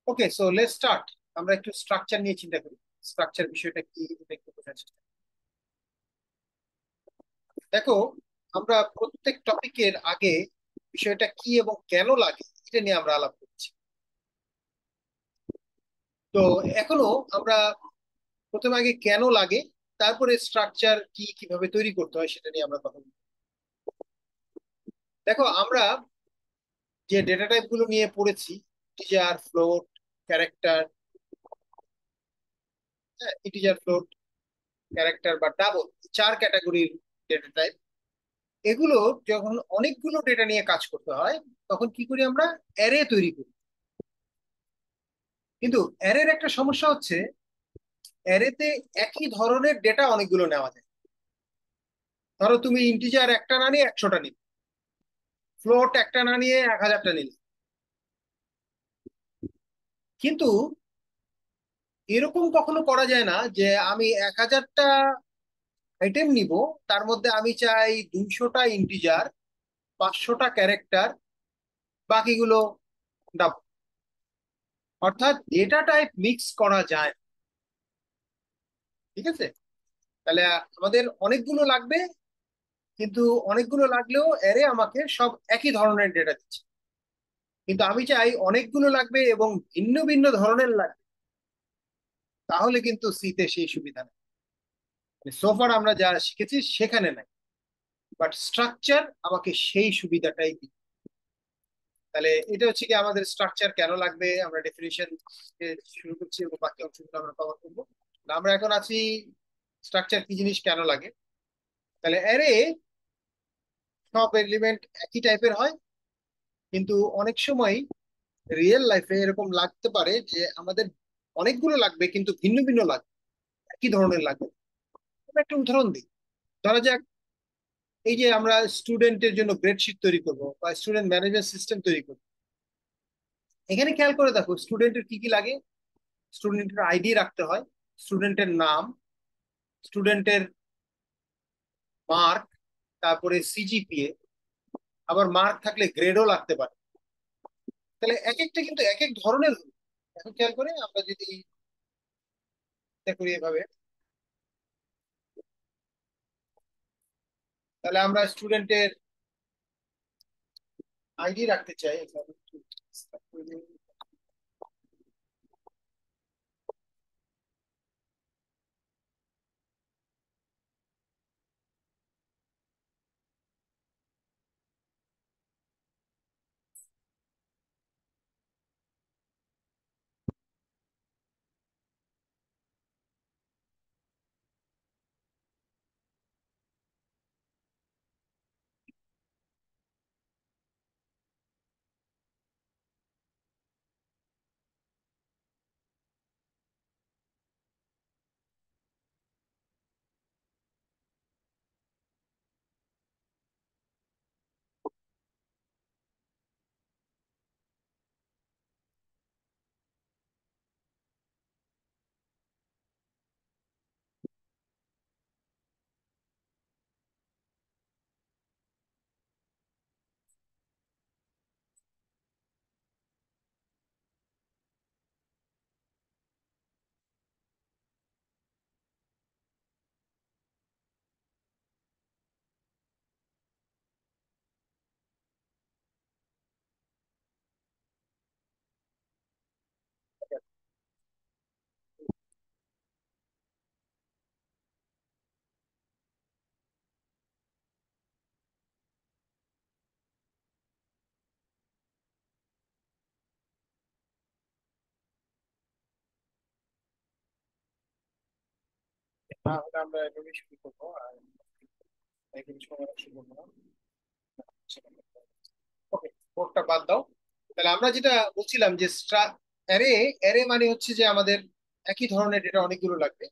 Okay, so let's start. আমরা একটু structure নিয়ে চিন্তা করি। স্ট্রাকচার বিষয়টা কি এটা একটু বোঝার চেষ্টা করি। দেখো, আমরা প্রত্যেক টপিকের আগে বিষয়টা কি এবং কেন লাগে এটা নিয়ে আমরা আলাপ করছি। তো এখনো আমরা প্রথমে আগে কেন লাগে, তারপরে স্ট্রাকচার কি কিভাবে তৈরি করতে হয় সেটা নিয়ে আমরা কথা বলবো। দেখো, আমরা যে ডেটা টাইপ গুলো নিয়ে পড়েছি, integer, float, character, integer, float, character বা ডাবল, চার ক্যাটাগরির ডেটা টাইপ। এগুলো যখন অনেকগুলো ডেটা নিয়ে কাজ করতে হয়, তখন কি করি আমরা? অ্যারে তৈরি করি। কিন্তু অ্যারের একটা সমস্যা হচ্ছে, অ্যারেতে একই ধরনের ডেটা অনেকগুলো নেওয়া যায়। ধরো তুমি ইন্টিজার একটা না নিয়ে 100টা নিলে, ফ্লোট একটা না নিয়ে 1000টা নিলে। কিন্তু এরকম কখনো করা যায় না যে আমি 1000টা আইটেম নিব, তার মধ্যে আমি চাই 200টা ইন্টিজার, 500টা ক্যারেক্টার, বাকিগুলো ডাবল। অর্থাৎ ডেটা টাইপ মিক্স করা যায় না। ঠিক আছে? তাহলে আমাদের অনেকগুলো লাগবে, কিন্তু অনেকগুলো লাগলেও অ্যারে আমাকে সব একই ধরনের ডেটা দিচ্ছে। কিন্তু আমি চাই অনেকগুলো লাগবে এবং ভিন্ন ভিন্ন ধরনের লাগবে, তাহলে কিন্তু সিতে সেই সুবিধা নেই। সোফার আমরা যা শিখেছি সেখানে নাই, বাট স্ট্রাকচার আমাকে সেই সুবিধাটাই দিই। তাহলে এটা হচ্ছে কি আমাদের স্ট্রাকচার কেন লাগবে, আমরা ডেফিনিশন শুরু করছি এবং বাকি অংশগুলো আমরা কভার করবো। আমরা এখন আছি স্ট্রাকচার কি জিনিস, কেন লাগে। তাহলে অ্যারে সব এলিমেন্ট একই টাইপের হয়, কিন্তু অনেক সময় রিয়েল লাইফে এরকম লাগতে পারে যে আমাদের অনেকগুলো লাগবে কিন্তু ভিন্ন ভিন্ন লাগবে, একই ধরনের লাগবে। আমি একটা উদাহরণ দিই। ধরা যাক, এই যে আমরা স্টুডেন্টের জন্য গ্রেডশিট তৈরি করব বা স্টুডেন্ট ম্যানেজমেন্ট সিস্টেম তৈরি করব, এখানে খেয়াল করে দেখো স্টুডেন্টের কি কি লাগে। স্টুডেন্টের আইডি রাখতে হয়, স্টুডেন্টের নাম, স্টুডেন্টের মার্ক, তারপরে সিজিপিএ, আবার মার্ক থাকলে গ্রেডও লাগতে পারে। তাহলে এক একটা কিন্তু এক এক ধরনের হলো। এখন খেয়াল করে আমরা যদি চিন্তা করি এভাবে, তাহলে আমরা স্টুডেন্টের আইডি রাখতে চাই এখানে। তাহলে আমরা এভাবে শুরু করবো, আর এখানে সময় শুরু করবো না। ওকে, কোডটা বাদ দাও। তাহলে আমরা যেটা বলছিলাম যে অ্যারে, অ্যারে মানে হচ্ছে যে আমাদের একই ধরনের ডেটা অনেকগুলো লাগবে,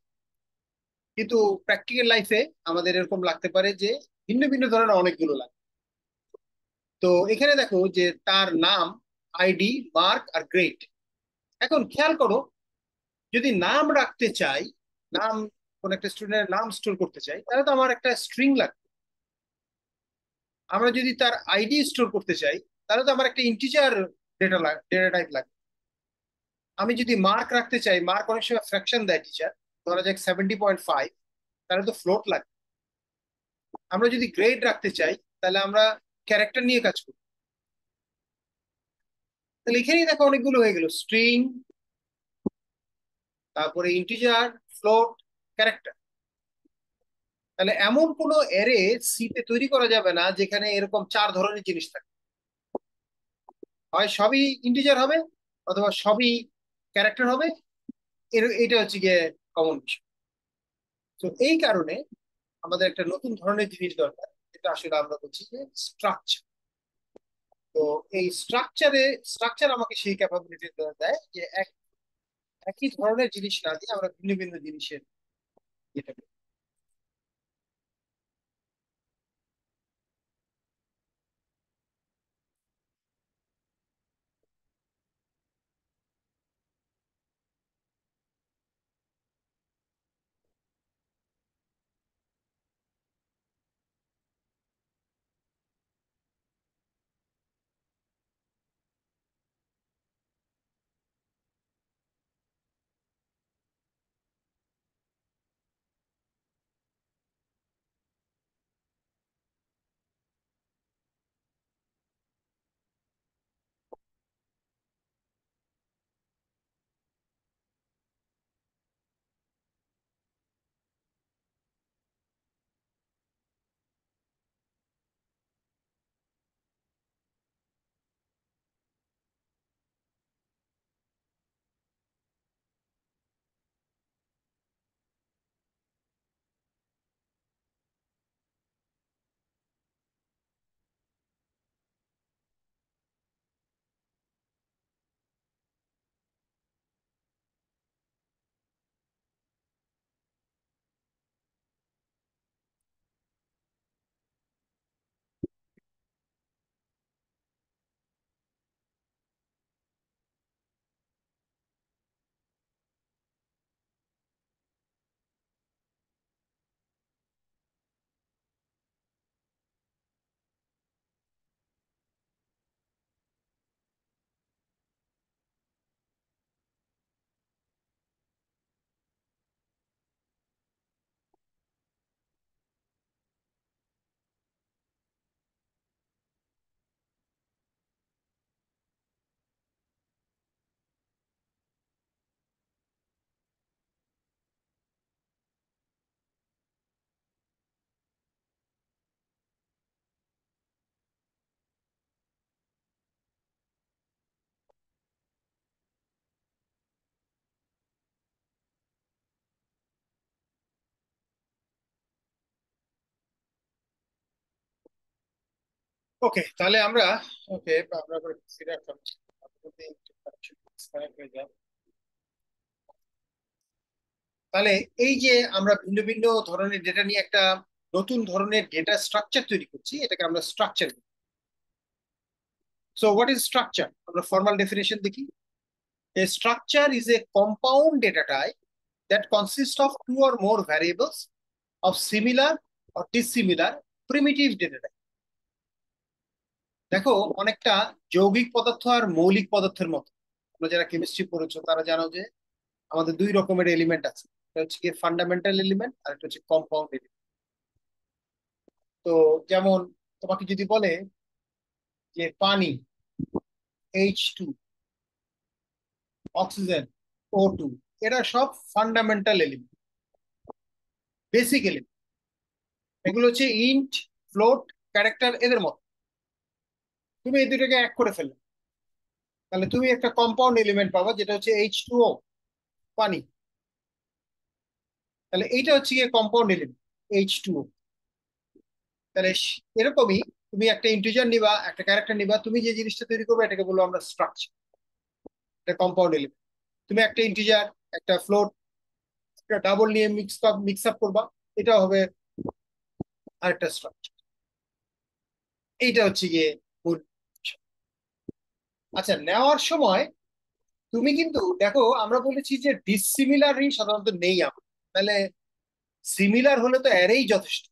কিন্তু প্র্যাকটিক্যাল লাইফে আমাদের এরকম লাগতে পারে যে ভিন্ন ভিন্ন ধরনের অনেকগুলো লাগবে। তো এখানে দেখো যে তার নাম, আইডি, মার্ক আর গ্রেড। এখন খেয়াল করো, যদি নাম রাখতে চাই, নাম, কোন একটা স্টুডেন্টের নাম স্টোর করতে চাই, তাহলে তো আমার একটা স্ট্রিং লাগবে। আমরা যদি তার আইডি স্টোর করতে চাই, তাহলে তো আমার একটা ইন্টিজার ডেটা টাইপ লাগবে। আমি যদি মার্ক রাখতে চাই, মার্ক অনেক সময় ফ্র্যাকশন দেয় টিচার, ধরা যাক 70.5, তাহলে তো ফ্লোট লাগবে। আমরা যদি গ্রেড রাখতে চাই, তাহলে আমরা ক্যারেক্টার নিয়ে কাজ করি। তাহলে এখানেই দেখো অনেকগুলো হয়ে গেল, স্ট্রিং, তারপরে ইন্টিজার, ফ্লোট, ক্যারেক্টার। তাহলে এমন কোনো অ্যারে সি তে তৈরি করা যাবে না যেখানে এরকম চার ধরনের জিনিস থাকে। হয় সবই ইন্টিজার হবে, অথবা সবই ক্যারেক্টার হবে। এটা হচ্ছে গিয়ে কমন বিষয়। তো এই কারণে আমাদের একটা নতুন ধরনের জিনিস দরকার, যেটা আসলে আমরা বলছি যে স্ট্রাকচার। তো এই স্ট্রাকচার আমাকে সেই ক্যাপাবিলিটি দেয় যে একই ধরনের জিনিস না দিয়ে আমরা ভিন্ন ভিন্ন জিনিসের যেটা। ওকে, তাহলে আমরা, ওকে, আমরা করে ফিরে আসলাম। তাহলে এই যে আমরা ভিন্ন ভিন্ন ধরনের ডেটা নিয়ে একটা নতুন ধরনের ডেটা স্ট্রাকচার তৈরি করছি, এটাকে আমরা structure. So what is structure? আমরা ফর্মাল ডেফিনেশন দেখি। A structure is a compound data type that consists of two or more variables of similar or dissimilar primitive data type. দেখো, অনেকটা যৌগিক পদার্থ আর মৌলিক পদার্থের মতো। তোমরা যারা কেমিস্ট্রি পড়েছো তারা জানো যে আমাদের দুই রকমের এলিমেন্ট আছে। একটা হচ্ছে কি ফান্ডামেন্টাল এলিমেন্ট, আর একটা হচ্ছে কম্পাউন্ড এলিমেন্ট। তো যেমন তোমাকে যদি বলে যে পানি, H2, অক্সিজেন, O2, এরা সব ফান্ডামেন্টাল এলিমেন্ট, বেসিক এলিমেন্ট। এগুলো হচ্ছে ইন্ট, ফ্লোট, ক্যারেক্টার, এদের মতো। তুমি এই দুটোকে এক করে ফেললে, তাহলে তুমি একটা কম্পাউন্ড এলিমেন্ট পাবা, যেটা হচ্ছে H2O, পানি। তাহলে এইটা হচ্ছে গিয়ে কম্পাউন্ড এলিমেন্ট, H2O। তাহলে এরকমই তুমি একটা ইন্টিজার নিবা, একটা ক্যারেক্টার নিবা, তুমি যে জিনিসটা তৈরি করবে এটাকে বলবো আমরা স্ট্রাকচার। এটা কম্পাউন্ড এলিমেন্ট। তুমি একটা ইন্টিজার, একটা ফ্লোট, একটা ডাবল নিয়ে মিক্স আপ করবা, এটা হবে আরেকটা স্ট্রাকচার। এইটা হচ্ছে গিয়ে মূল বিষয়। আচ্ছা, নেওয়ার সময় তুমি কিন্তু দেখো, আমরা বলেছি যে ডিসিমিলারই সাধারণত নেই আমরা। তাহলে সিমিলার হলে তো অ্যারেই যথেষ্ট।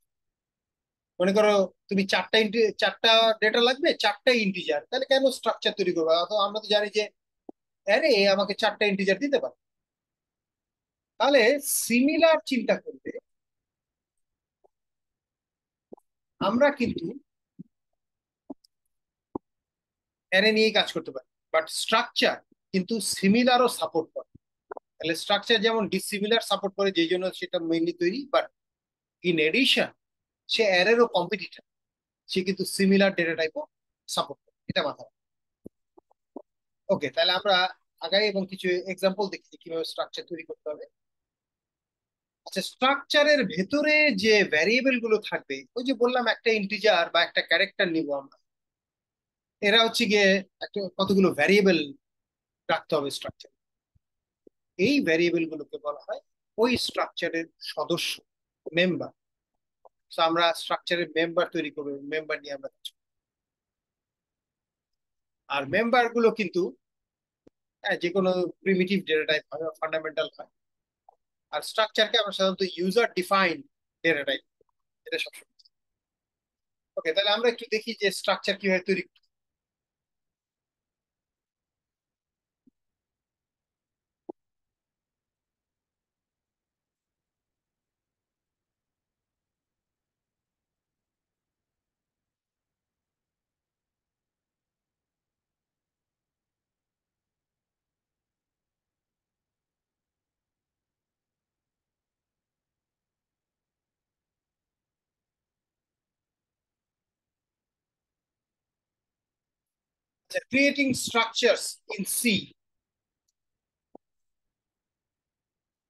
মনে করো তুমি চারটা ডেটা লাগবে, চারটা ইন্টিজার, তাহলে কেন স্ট্রাকচার তৈরি করবে? অথবা আমরা তো জানি যে অ্যারে আমাকে 4টা ইন্টিজার দিতে পারে। তাহলে সিমিলার চিন্তা করলে আমরা কিন্তু অ্যারে নিয়েই কাজ করতে পারি, বাট স্ট্রাকচার কিন্তু সিমিলারও সাপোর্ট করে। তাহলে স্ট্রাকচার যেমন ডিসিমিলার সাপোর্ট করে, যেই জন্য সেটা মেইনলি তৈরি, বাট ইন এডিশন সে অ্যারেরও কম্পিটিটর, সে কিন্তু সিমিলার ডেটা টাইপও সাপোর্ট করে, এটা মাথায়। ওকে, তাহলে আমরা আগাই এবং কিছু এক্সাম্পল দেখি যে কিভাবে স্ট্রাকচার তৈরি করতে হবে। আচ্ছা, স্ট্রাকচারের ভেতরে যে ভ্যারিয়েবল গুলো থাকবে, ওই যে বললাম একটা ইন্টিজার বা একটা ক্যারেক্টার নিব আমরা, এরা হচ্ছে গিয়ে একটা কতগুলো ভ্যারিয়েবল রাখতে হবে স্ট্রাকচার। এই ভ্যারিয়েবল গুলোকে বলা হয় ওই স্ট্রাকচারের সদস্য, মেম্বার। তো আমরা স্ট্রাকচারের মেম্বার তৈরি করবো, মেম্বার নিয়ে আমরা কাজ করবো। আর মেম্বার গুলো কিন্তু যে কোনো প্রিমিটিভ ডেটা টাইপ হয়, ফান্ডামেন্টাল হয়। আর স্ট্রাকচারকে আমরা সাধারণত ইউজার ডিফাইন্ড ডেটা টাইপ, এটা সবসময়। ওকে, তাহলে আমরা একটু দেখি যে স্ট্রাকচার কিভাবে তৈরি করতে হয়। Creating structures in C.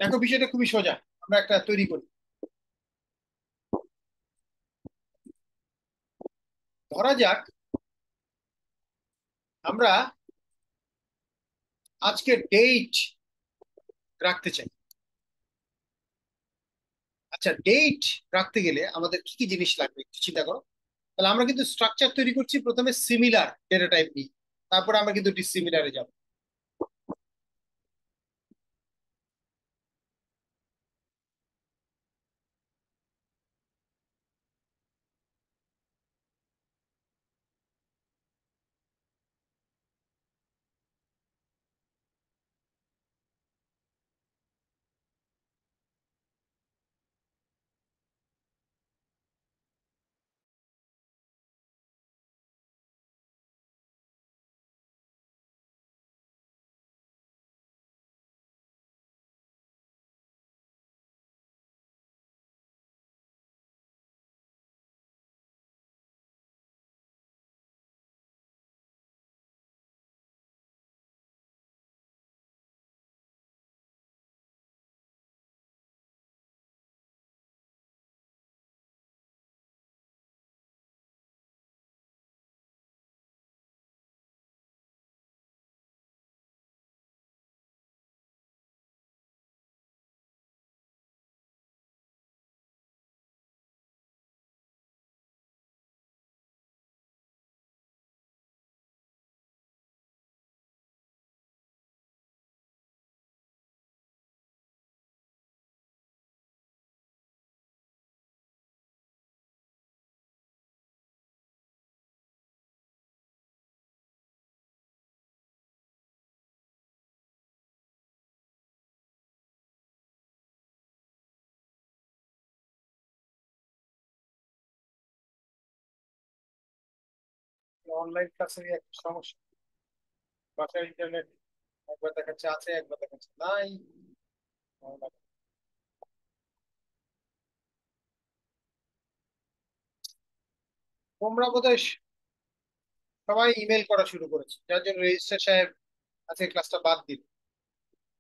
দেখো, বিষয়টা খুবই সোজা। আমরা একটা তৈরি করি। ধরা যাক আমরা আজকে ডেট রাখতে চাই। আচ্ছা, ডেট রাখতে গেলে আমাদের কি কি জিনিস লাগবে একটু চিন্তা করো। তাহলে আমরা কিন্তু স্ট্রাকচার তৈরি করছি প্রথমে সিমিলার ডেটা টাইপ নিয়ে, তারপর আমরা কিন্তু ডিসিমিলারে যাব। অনলাইন ক্লাসের একটা সমস্যা, বাসার ইন্টারনেট একবার দেখাচ্ছে আছে, একবার দেখাচ্ছে নাই। তোমরা বোধহয় সবাই ইমেল করা শুরু করেছে, যার জন্য রেজিস্ট্রার সাহেব আজকে ক্লাসটা বাদ দিল।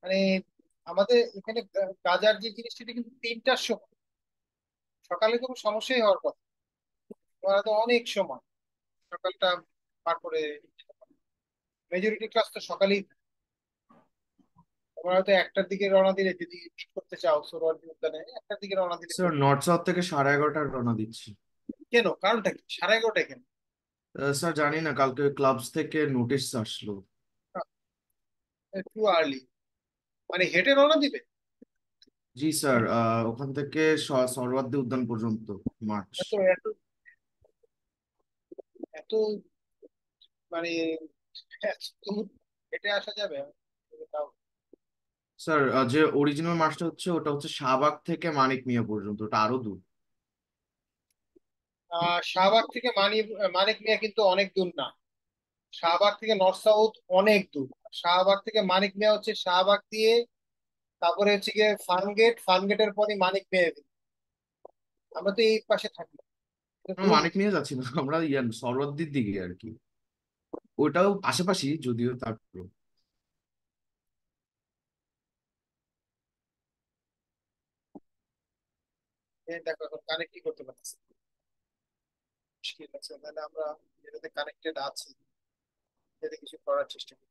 মানে আমাদের এখানে গাজার যে জিনিসটা, এটা কিন্তু 3টার সময়, সকালে কোনো সমস্যাই হওয়ার কথা। ওরা তো অনেক সময় সকালটা পার করে। মেজরিটি ক্লাস তো সকালেই থাকে। তোমরা হয়তো 1টার দিকে রওনা দিলে, যদি ঠিক করতে চাও সোহরাওয়ার্দী উদ্যানে 1টার দিকে রওনা দিলে স্যার নর্থ সাউথ থেকে 11:30 রওনা দিচ্ছি। কেন, কারণটা কি 11:30 কেন? স্যার জানি না, কালকে ক্লাবস থেকে নোটিশ আসলো। একটু আর্লি, মানে হেঁটে রওনা দিবে? জি স্যার, ওখান থেকে সরওয়ার্দী উদ্যান পর্যন্ত মার্চ। এত এত এত মানে এত দূর হেঁটে আসা যাবে? স্যার, যে অরিজিনাল মার্চটা হচ্ছে ওটা হচ্ছে শাহবাগ থেকে মানিক মিয়া পর্যন্ত, ওটা আরো দূর। শাহবাগ থেকে মানিক মিয়া কিন্তু অনেক দূর না। শাহবাগ থেকে নর্থ সাউথ অনেক দূর। শাহবাগ থেকে মানিক মিয়া হচ্ছে শাহবাগ দিয়ে, তারপরে হচ্ছে গিয়ে ফার্মগেট, ফার্মগেটের পরে মানিক মিয়া। আমরা তো এই পাশে থাকি, এটা আমরা দূর না। মানিক মিয়া যাচ্ছি না, আমরা সরওয়ার্দির দিকে আর কি। ওটাও আশেপাশি যদিও, তারপর। এই দেখো এখন কানেক্টই করতে পারছি, মুশকিল আছে। তাহলে আমরা যেটাতে কানেক্টেড আছি সেটাতে কিছু করার চেষ্টা করি।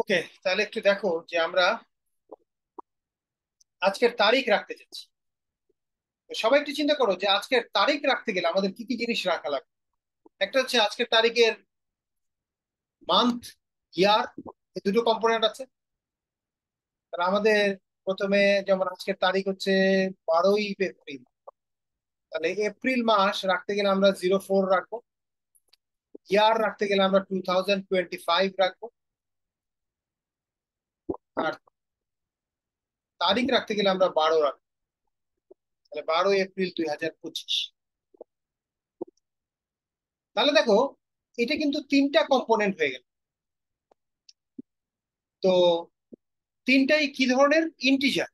ওকে, তাহলে একটু দেখো যে আমরা আজকের তারিখ রাখতে চাচ্ছি। তো সবাই একটু চিন্তা করো যে আজকের তারিখ রাখতে গেলে আমাদের কি কি জিনিস রাখা লাগবে। একটা হচ্ছে আজকের তারিখের মান্থ, ইয়ার, এই দুটো কম্পোনেন্ট আছে। তাহলে আমাদের প্রথমে, যেমন আজকের তারিখ হচ্ছে 12ই এপ্রিল, তাহলে এপ্রিল মাস রাখতে গেলে আমরা 04 রাখবো। ইয়ার রাখতে গেলে আমরা 2025 রাখবো। আর তারিখ রাখতে গেলে আমরা 12 রাখবো। তাহলে 12 এপ্রিল 2025। তাহলে দেখো, এটা কিন্তু তিনটা কম্পোনেন্ট হয়ে গেল। তো তিনটাই কি ধরনের ইন্টিজার?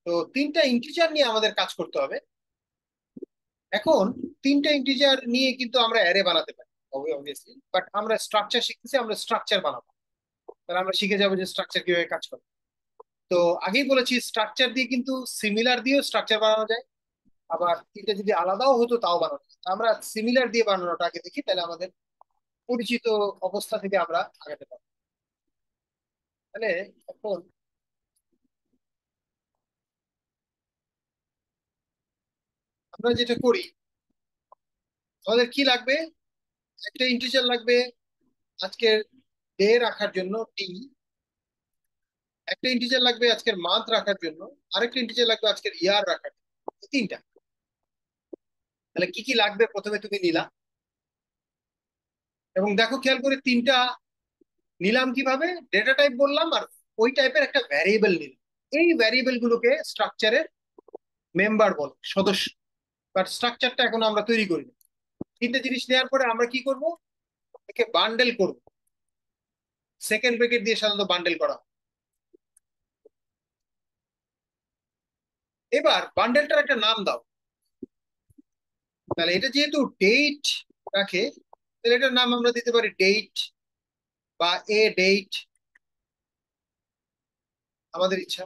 তো তিনটা ইন্টিজার নিয়ে আমাদের কাজ করতে হবে। এখন তিনটা ইন্টিজার নিয়ে কিন্তু আমরা অ্যারে বানাতে পারি অবভিয়াসলি, বাট আমরা স্ট্রাকচার শিখতেছি, আমরা স্ট্রাকচার বানাবো। তাহলে আমরা শিখে যাবো যে স্ট্রাকচার কিভাবে কাজ করে। তো আগেই বলেছি স্ট্রাকচার দিয়ে কিন্তু সিমিলার দিয়েও স্ট্রাকচার বানানো যায়, আবার এটা যদি আলাদাও হতো তাও বানানো যায়। আমরা সিমিলার দিয়ে বানানোটা আগে দেখি, তাহলে আমাদের পরিচিত অবস্থা থেকে আমরা আগাতে পারবো। তাহলে এখন আমরা যেটা করি, আমাদের কি লাগবে? একটা ইন্টিজার লাগবে আজকের ডে রাখার জন্য, টি। একটা ইন্টিজার লাগবে আজকের মান্থ রাখার জন্য। আরেকটা ইন্টিজার লাগবে আজকের ইয়ার রাখার জন্য। এই তিনটা। তাহলে কি কি লাগবে প্রথমে তুমি নিলা, এবং দেখো খেয়াল করে তিনটা নিলাম কিভাবে। ডেটা টাইপ বললাম, আর ওই টাইপের একটা ভ্যারিয়েবল নিলাম। এই ভ্যারিয়েবল গুলোকে স্ট্রাকচারের মেম্বার বল, সদস্য। বাট স্ট্রাকচারটা এখন আমরা তৈরি করি না। তিনটে জিনিস নেওয়ার পরে আমরা কি করব? একে বান্ডেল করব। সেকেন্ড ব্রেকেট দিয়ে সাধারণত বান্ডেল করা হয়। এবার বান্ডেলটার একটা নাম দাও। তাহলে এটা যেহেতু ডেট রাখে, তাহলে এটার নাম আমরা দিতে পারি ডেট, বা এ ডেট, আমাদের ইচ্ছা।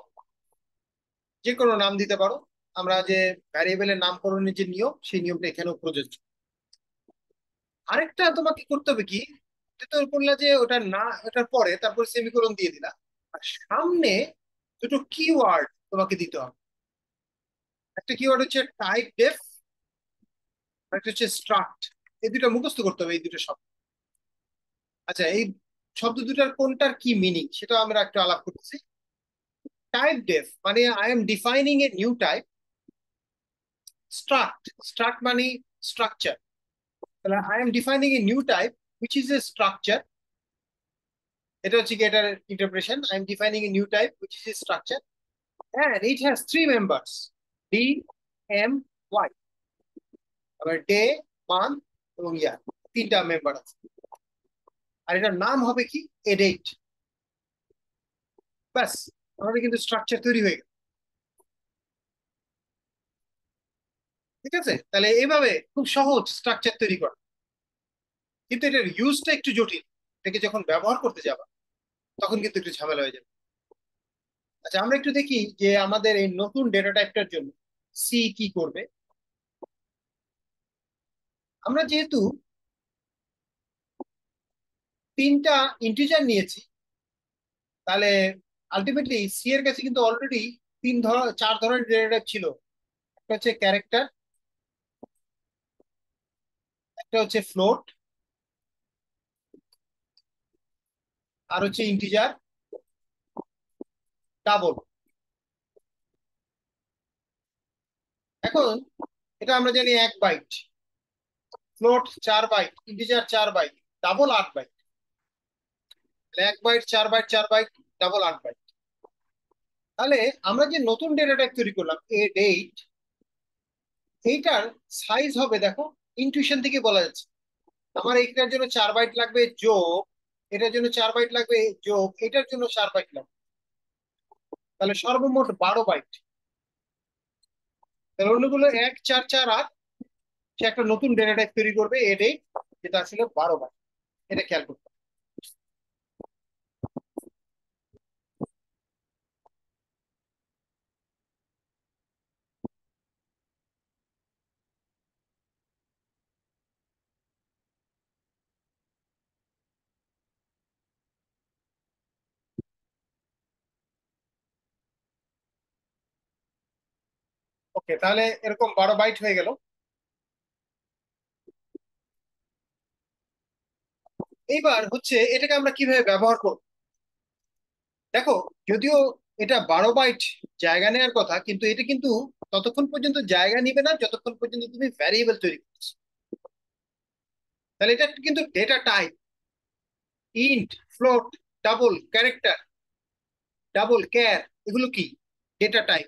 যে কোনো নাম দিতে পারো। আমরা যে ভ্যারিয়েবলের নামকরণের যে নিয়ম, সেই নিয়মটা এখানেও প্রযোজ্য। আরেকটা তোমাকে করতে হবে কি, এটা তো করলা যে ওটা না, ওটার পরে তারপর সেমিকোলন দিয়ে দিলা, আর সামনে দুটো কিওয়ার্ড তোমাকে দিতে হবে। একটা কিওয়ার্ড হচ্ছে টাইপ ডেফ, আর একটা হচ্ছে স্ট্রাক্ট। এই দুটো মুখস্থ করতে হবে, এই দুটো শব্দ। আচ্ছা, এই শব্দ দুটার কোনটার কি মিনিং সেটা আমরা একটু আলাপ করতেছি। টাইপ ডেফ মানে I am defining a new type. Struct, struct মানে স্ট্রাকচার। তাহলে I am defining a new type which is a structure. এটা হচ্ছে কি এটার interpretation. I am defining a new type which is a structure, and it has three members: D, M, Y. আবার day, month এবং ইয়ার, তিনটা member আছে। আর এটার নাম হবে কি? এ ডেট। ব্যাস, আমাদের কিন্তু স্ট্রাকচার তৈরি হয়ে গেল। ঠিক আছে, তাহলে এইভাবে খুব সহজ স্ট্রাকচার তৈরি করা। কিন্তু এটার ইউজটা একটু জটিল। এটাকে যখন ব্যবহার করতে যাবা তখন কিন্তু একটু ঝামেলা হয়ে যাবে। আচ্ছা, আমরা একটু দেখি যে আমাদের এই নতুন ডেটা টাইপটার জন্য সি কি করবে। আমরা যেহেতু তিনটা ইন্টিজার নিয়েছি, তাহলে আলটিমেটলি সি এর কাছে কিন্তু অলরেডি চার ধরনের ডেটা টাইপ ছিল। একটা হচ্ছে ক্যারেক্টার, একটা হচ্ছে ফ্লোট, আর হচ্ছে ইন্টিজার ডাবল। এখন এটা আমরা জানি 1 byte, float 4 byte, integer 4 byte, double 8 byte. 1 byte, 4 byte, 4 byte, double 8 byte. তাহলে আমরা যে নতুন ডেটা টাইপ তৈরি করলাম এ ডেট, এইটার সাইজ হবে দেখো, ইনটিউশন থেকে বলা যাচ্ছে আমার এইটার জন্য 4 বাইট লাগবে যোগ, এটার জন্য 4 বাইট লাগবে যোগ, এটার জন্য 4 বাইট লাগবে। তাহলে সর্বমোট 12 বাইট। তাহলে অন্যগুলো 1 4 4 8, সে একটা নতুন ডেটা টাইপ তৈরি করবে এ ডেট, যেটা আসলে 12 বাইট। এটা খেয়াল করতে হবে। ওকে, তাহলে এরকম 12 বাইট হয়ে গেল। এইবার হচ্ছে এটাকে আমরা কিভাবে ব্যবহার করব। দেখো, যদিও এটা 12 বাইট জায়গা নেওয়ার কথা, কিন্তু এটা কিন্তু ততক্ষণ পর্যন্ত জায়গা নিবে না যতক্ষণ পর্যন্ত তুমি ভ্যারিয়েবল তৈরি করছো। তাহলে এটা কিন্তু data type, int, float, double character, double car, এগুলো কি ডেটা টাইপ।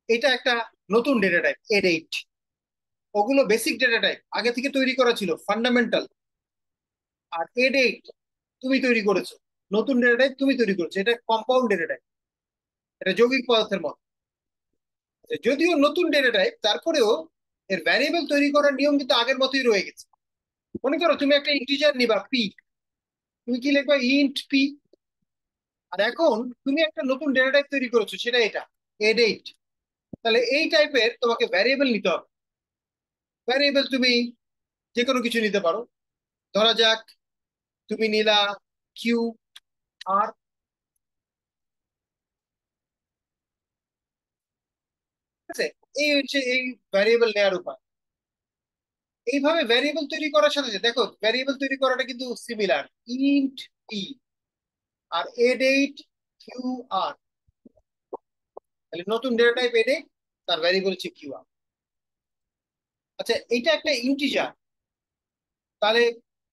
এটা একটা নতুন ডেটা টাইপ এর এইট। ওগুলো বেসিক ডেটা টাইপ, আগে থেকে তৈরি করা ছিল, ফান্ডামেন্টাল। আর এড এইট তুমি তৈরি করেছো, নতুন ডেটা টাইপ তুমি তৈরি করেছো, এটা কম্পাউন্ড ডেটা টাইপ, এটা যৌগিক পদার্থের মতো। যদিও নতুন ডেটা টাইপ, তারপরেও এর ভ্যারিয়েবল তৈরি করার নিয়ম কিন্তু আগের মতোই রয়ে গেছে। মনে করো তুমি একটা ইন্টিজার নিবা পি, তুমি কি লিখবা, ইন্ট পি। আর এখন তুমি একটা নতুন ডেটা টাইপ তৈরি করেছো, সেটা এটা এড এইট। তাহলে এই টাইপের তোমাকে ভ্যারিয়েবল নিতে হবে। ভ্যারিয়েবল তুমি যে কোনো কিছু নিতে পারো। ধরা যাক তুমি নিলা কিউ আর, ঠিক আছে। এই হচ্ছে এই ভ্যারিয়েবল নেওয়ার উপায়। এইভাবে ভ্যারিয়েবল তৈরি করার সাথে সাথে দেখো, ভ্যারিয়েবল তৈরি করাটা কিন্তু similar, int P R add eight Q R. তাহলে নতুন ডেটা টাইপ এড এইট, তার ভ্যারিয়েবল হচ্ছে কিউ আর। আচ্ছা, এইটা একটা ইন্টিজার। তাহলে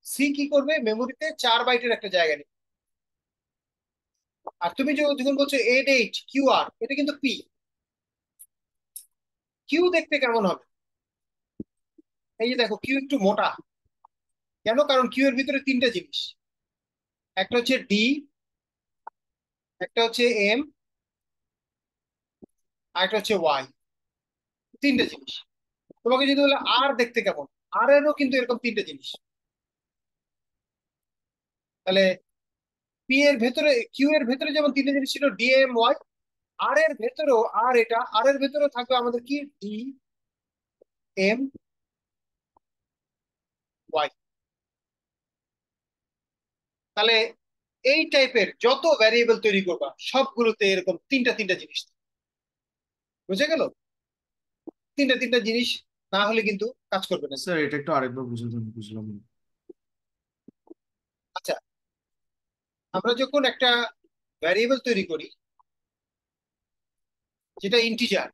সি কি করবে, মেমোরিতে 4 বাইটের একটা জায়গা নেবে। আর তুমি যখন বলছো এড এইট কিউ আর, এটা কিন্তু পি। কিউ দেখতে কেমন হবে, এই যে দেখো কিউ একটু মোটা। কেন, কারণ কিউ এর ভিতরে 3টা জিনিস, একটা হচ্ছে ডি, একটা হচ্ছে এম, আর একটা হচ্ছে ওয়াই। 3টা জিনিস। তোমাকে যদি বলে আর দেখতে কেমন, আর এরও কিন্তু এরকম 3টা জিনিস। তাহলে পি এর ভেতরে, কিউ এর ভেতরে যেমন 3টা জিনিস ছিল, ডি এম ওয়াই, আর এর ভেতরেও, আর এটা আর এর ভেতরেও থাকবে আমাদের কি, ডি এম ওয়াই। তাহলে এই টাইপের যত ভ্যারিয়েবল তৈরি করবা সবগুলোতে এরকম 3টা 3টা জিনিস। বুঝে গেল? 3টা 3টা জিনিস না হলে কিন্তু কাজ করবে না। স্যার এটা একটু আরেকবার বুঝে দেন, বুঝলাম না। আচ্ছা, আমরা যখন একটা ভ্যারিয়েবল তৈরি করি যেটা ইন্টিজার,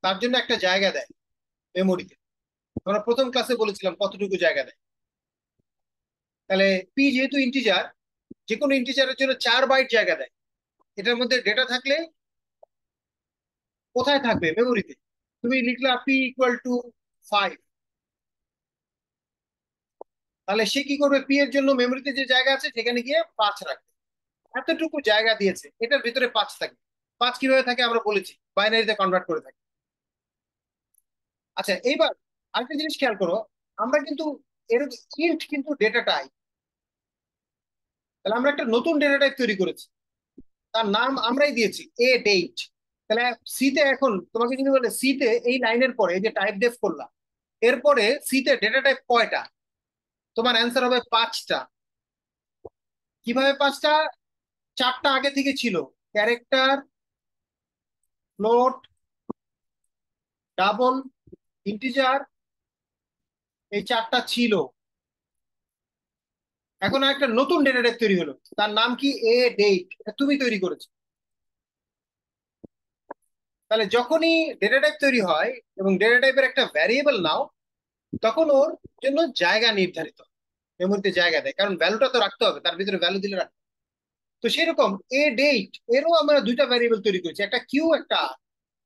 তার জন্য একটা জায়গা দেয় মেমোরিতে। আমরা প্রথম ক্লাসে বলেছিলাম কতটুকু জায়গা দেয়। তাহলে পি যেহেতু ইন্টিজার, যে কোনো ইন্টিজারের জন্য 4 বাইট জায়গা দেয়। এটার মধ্যে ডেটা থাকলে কোথায় থাকবে, মেমোরিতে। তুমি লিখলা পি ইকুয়াল টু 5, তাহলে সে কি করবে, পি এর জন্য মেমোরিতে যে জায়গা আছে সেখানে গিয়ে 5 রাখবে। এতটুকু জায়গা দিয়েছে, এটার ভিতরে 5 থাকবে। 5 কিভাবে থাকে আমরা বলেছি, বাইনারিতে কনভার্ট করে থাকি। আচ্ছা, এইবার আরেকটা জিনিস খেয়াল করো, আমরা কিন্তু এর ইন্ট কিন্তু ডেটা টাইপ। তাহলে আমরা একটা নতুন ডেটা টাইপ তৈরি করেছি, তার নাম আমরাই দিয়েছি এ ডেট। তাহলে সিতে এখন তোমাকে যদি বলে সিতে এই লাইনের পরে এই যে টাইপ ডেফ করলাম, এরপরে সিতে ডেটা টাইপ কয়টা, তোমার অ্যান্সার হবে 5টা। কিভাবে 5টা, 4টা আগে থেকে ছিল, ক্যারেক্টার, ফ্লোট, ডাবল, ইন্টিজার, এই চারটা ছিল, এখন একটা নতুন ডেটা টাইপ তৈরি হলো, তার নাম কি? এ ডেট, তুমি তৈরি করেছো। তাহলে যখনই ডেটা টাইপ তৈরি হয় এবং ডেটা টাইপের একটা ভ্যারিয়েবল নাও, তখন ওর জন্য জায়গা নির্ধারিত, মেমোরিতে জায়গা দেয়, কারণ ভ্যালুটা তো রাখতে হবে, তার ভিতরে ভ্যালু দিলে রাখতে হবে। তো সেরকম এ ডেট এরও আমরা দুইটা ভ্যারিয়েবল তৈরি করেছি, একটা কিউ একটা আর।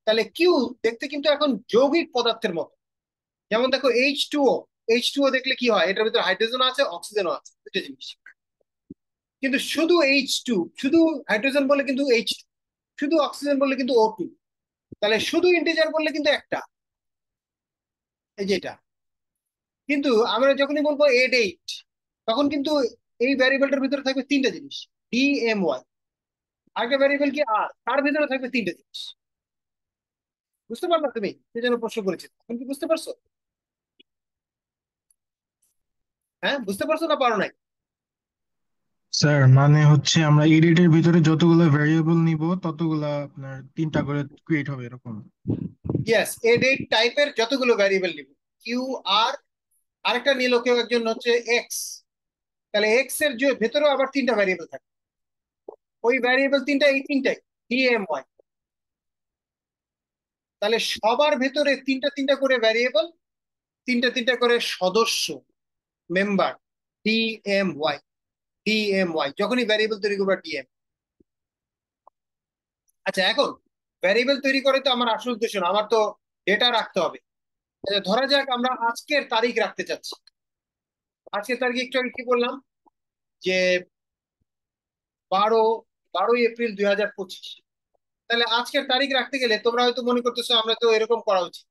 তাহলে কিউ দেখতে কিন্তু এখন যৌগিক পদার্থের মতো। যেমন দেখো H2O, H2O দেখলে কি হয়, এটার ভিতরে হাইড্রোজেনও আছে অক্সিজেনও আছে, দুটো জিনিস। কিন্তু শুধু H2, শুধু হাইড্রোজেন বলে কিন্তু H2, শুধু অক্সিজেন বললে কিন্তু O2। তাহলে শুধু ইন্টিজার বললে কিন্তু একটা, এই যে এটা। কিন্তু আমরা যখনই বলবো A8, তখন কিন্তু এই ভ্যারিয়েবলটার ভিতরে থাকবে তিনটা জিনিস, DMY। আরেকটা ভ্যারিয়েবল কি আর, তার ভিতরে থাকবে তিনটা জিনিস। বুঝতে পারলা তুমি? সেই জন্য প্রশ্ন করেছি, তুমি কি বুঝতে পারছো? হ্যাঁ, বুঝতে পারছো না পারো নাই? স্যার মানে হচ্ছে আমরা এডিটের ভিতরে যতগুলো ভেরিয়েবল নিব ততগুলা আপনার তিনটা করে ক্রিয়েট হবে এরকম। ইয়েস, A8 টাইপের যতগুলো ভ্যারিয়েবল নিব, কিউ আর, আরেকটা নিল কেউ একজন হচ্ছে এক্স। তাহলে এক্স এর যে ভেতরেও আবার তিনটা ভ্যারিয়েবল থাকে, ওই ভ্যারিয়েবল তিনটা, এই তিনটাই DMY। তাহলে সবার ভেতরে তিনটা তিনটা করে ভ্যারিয়েবল, তিনটা তিনটা করে সদস্য, মেম্বার, DMY। ডিএমওয়াই যখনই ভ্যারিয়েবল তৈরি করবে ডিএম। আচ্ছা, এখন ভ্যারিয়েবল তৈরি করে তো আমার আসল উদ্দেশ্য না, আমার তো ডেটা রাখতে হবে। আচ্ছা, ধরা যাক আমরা আজকের তারিখ রাখতে চাচ্ছি। আজকের তারিখ একটু আগে কি বললাম, যে 12 12ই এপ্রিল 2025। তাহলে আজকের তারিখ রাখতে গেলে তোমরা হয়তো মনে করতেছো আমরা তো এরকম করা উচিত।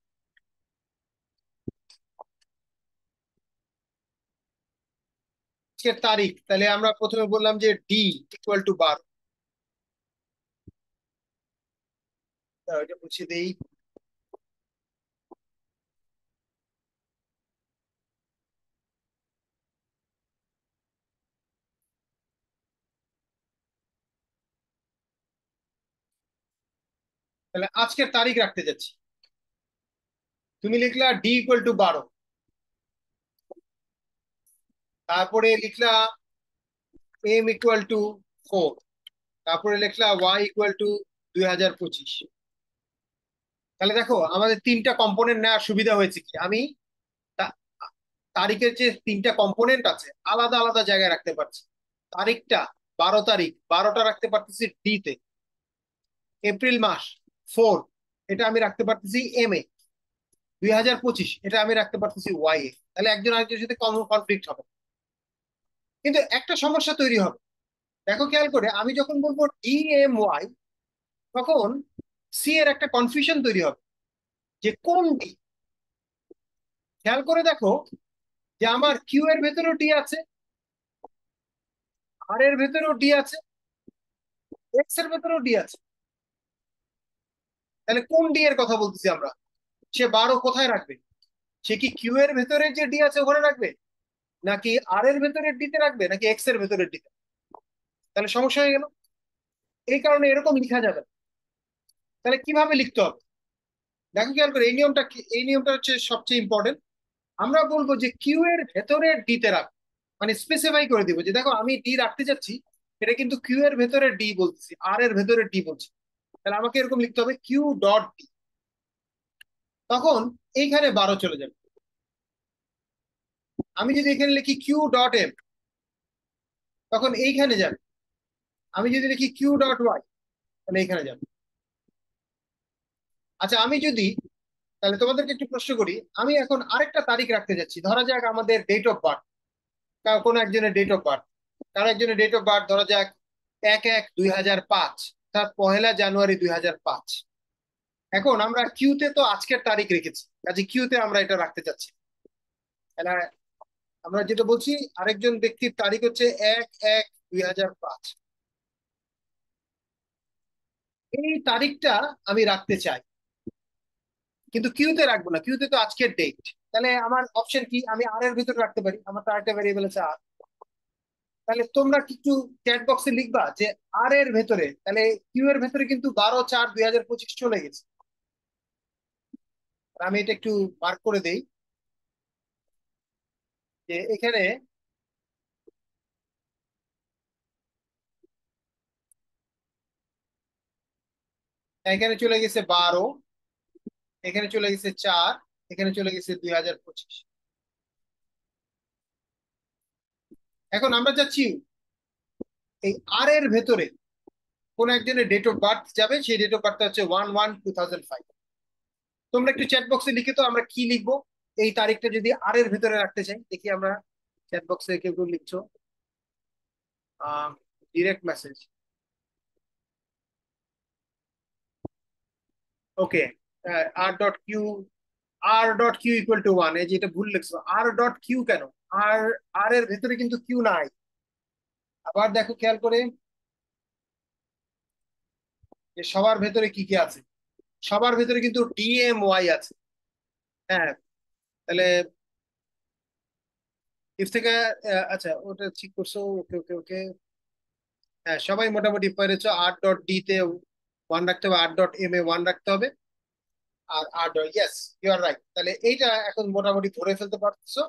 আজকের তারিখ, তাহলে আমরা প্রথমে বললাম যে D = 12। এটা মুছে দেই। তাহলে আজকের তারিখ রাখতে যাচ্ছি, তুমি লিখলা D = 12, তারপরে লিখলা M = 4, তারপরে লিখলা Y = 2025। তাহলে দেখো আমাদের তিনটা কম্পোনেন্ট নেওয়ার সুবিধা হয়েছে কি, আমি তা- তারিখের যে তিনটা কম্পোনেন্ট আছে আলাদা আলাদা জায়গায় রাখতে পারছি। তারিখটা 12 তারিখ, 12টা রাখতে পারতেছি ডি তে। এপ্রিল মাস 4, এটা আমি রাখতে পারতেছি এম এ। 2025 এটা আমি রাখতে পারতেছি ওয়াই এ। তাহলে একজন আরেকজনের সাথে কনফ্লিক্ট হবে, কিন্তু একটা সমস্যা তৈরি হবে। দেখো খেয়াল করে, আমি যখন বলবো DMY, তখন সি এর একটা কনফিউশন তৈরি হবে যে কোন ডি। খেয়াল করে দেখো যে আমার কিউ এর ভেতরেও ডি আছে, আর এর ভেতরেও ডি আছে, এক্স এর ভেতরেও ডি আছে। তাহলে কোন ডি এর কথা বলতেছি আমরা? সে 12 কোথায় রাখবে? সে কি কিউ এর ভেতরে যে ডি আছে ওখানে রাখবে, নাকি আর এর ভেতরে ডি তে রাখবে, নাকি এক্স এর ভেতরে ডি তে? তাহলে সমস্যা হয়ে গেল। এই কারণে এরকম লেখা যাবে না। তাহলে কিভাবে লিখতে হবে? দেখো খেয়াল করে, এই নিয়মটা এই নিয়মটা হচ্ছে সবচেয়ে ইম্পর্টেন্ট। আমরা বলবো যে কিউ এর ভেতরে ডি তে রাখ, মানে স্পেসিফাই করে দিব যে দেখো আমি ডি রাখতে যাচ্ছি, এটা কিন্তু কিউ এর ভেতরে ডি বলতেছি, আর এর ভেতরে ডি বলছি। তাহলে আমাকে এরকম লিখতে হবে Q.D। তখন এইখানে 12 চলে যাবে। আমি যদি এখানে লিখি Q.M, তখন এইখানে যাবে। আমি যদি লিখি Q.Y, তাহলে এইখানে যাবে। আচ্ছা, আমি যদি, তাহলে তোমাদেরকে একটু প্রশ্ন করি, আমি এখন আরেকটা তারিখ রাখতে যাচ্ছি। ধরা যাক আমাদের ডেট অফ বার্থ, কোনো একজনের ডেট অফ বার্থ, কারো একজনের ডেট অফ বার্থ ধরা যাক 1/1/2005, অর্থাৎ 1লা জানুয়ারি 2005। এখন আমরা কিউতে তো আজকের তারিখ রেখেছি, কাজে কিউতে আমরা এটা রাখতে চাচ্ছি। তাহলে আমরা যেটা বলছি, আরেকজন ব্যক্তির তারিখ হচ্ছে 1/1/2005, এই তারিখটা আমি রাখতে চাই, কিন্তু কিউতে রাখবো না, কিউতে তো আজকের ডেট। তাহলে আমার অপশন কি, আমি আর এর ভিতরে রাখতে পারি, আমার তো আরেকটা ভেরিয়েবল আছে আর। তাহলে তোমরা কিছু চ্যাট বক্সে লিখবা যে আর এর ভেতরে, তাহলে কিউ এর ভেতরে কিন্তু 12/4/2025 চলে গেছে। আমি এটা একটু মার্ক করে দেই। যে এখানে এখানে চলে গেছে 12, এখানে চলে গেছে 4, এখানে চলে গেছে 2025। এখন আমরা যাচ্ছি এই আর এর ভেতরে কোন একজনের ডেট অফ বার্থ যাবে, সেই ডেট অফ বার্থ হচ্ছে 1/1/2005। তোমরা একটু চ্যাট বক্সে লিখে তো আমরা কি লিখবো এই তারিখটা যদি আর এর ভেতরে রাখতে চাই। দেখি আমরা চ্যাট বক্সে কেউ কেউ লিখছো, ডিরেক্ট মেসেজ। ওকে, r.q, r.q = 1, এই যে এটা ভুল লিখছো, r.q কেন? আর আর এর ভেতরে কিন্তু কিউ নাই। আবার দেখো খেয়াল করে যে সবার ভেতরে কি কি আছে। সবার ভেতরে কিন্তু ডিএমওয়াই আছে। হ্যাঁ, তাহলে ইফ থেকে আচ্ছা ওটা ঠিক করছো। ওকে ওকে ওকে, হ্যাঁ সবাই মোটামুটি পেরেছো। r.d তে 1 রাখতে হবে, r.m-এ 1 রাখতে হবে, আর ইয়েস ইউ আর রাইট। তাহলে এইটা এখন মোটামুটি ধরে ফেলতে পারছো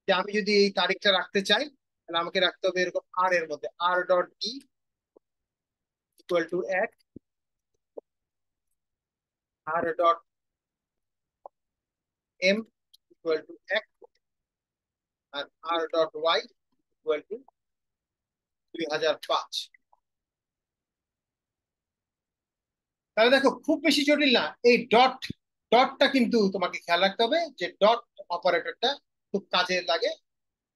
যে আমি যদি এই তারিখটা রাখতে চাই তাহলে আমাকে রাখতে হবে এরকম আর এর মধ্যে r.d = 1, r.m = 1, আর r.y = 2005। তাহলে দেখো খুব বেশি জটিল না। এই ডটটা কিন্তু তোমাকে খেয়াল রাখতে হবে যে ডট অপারেটরটা খুব কাজে লাগে।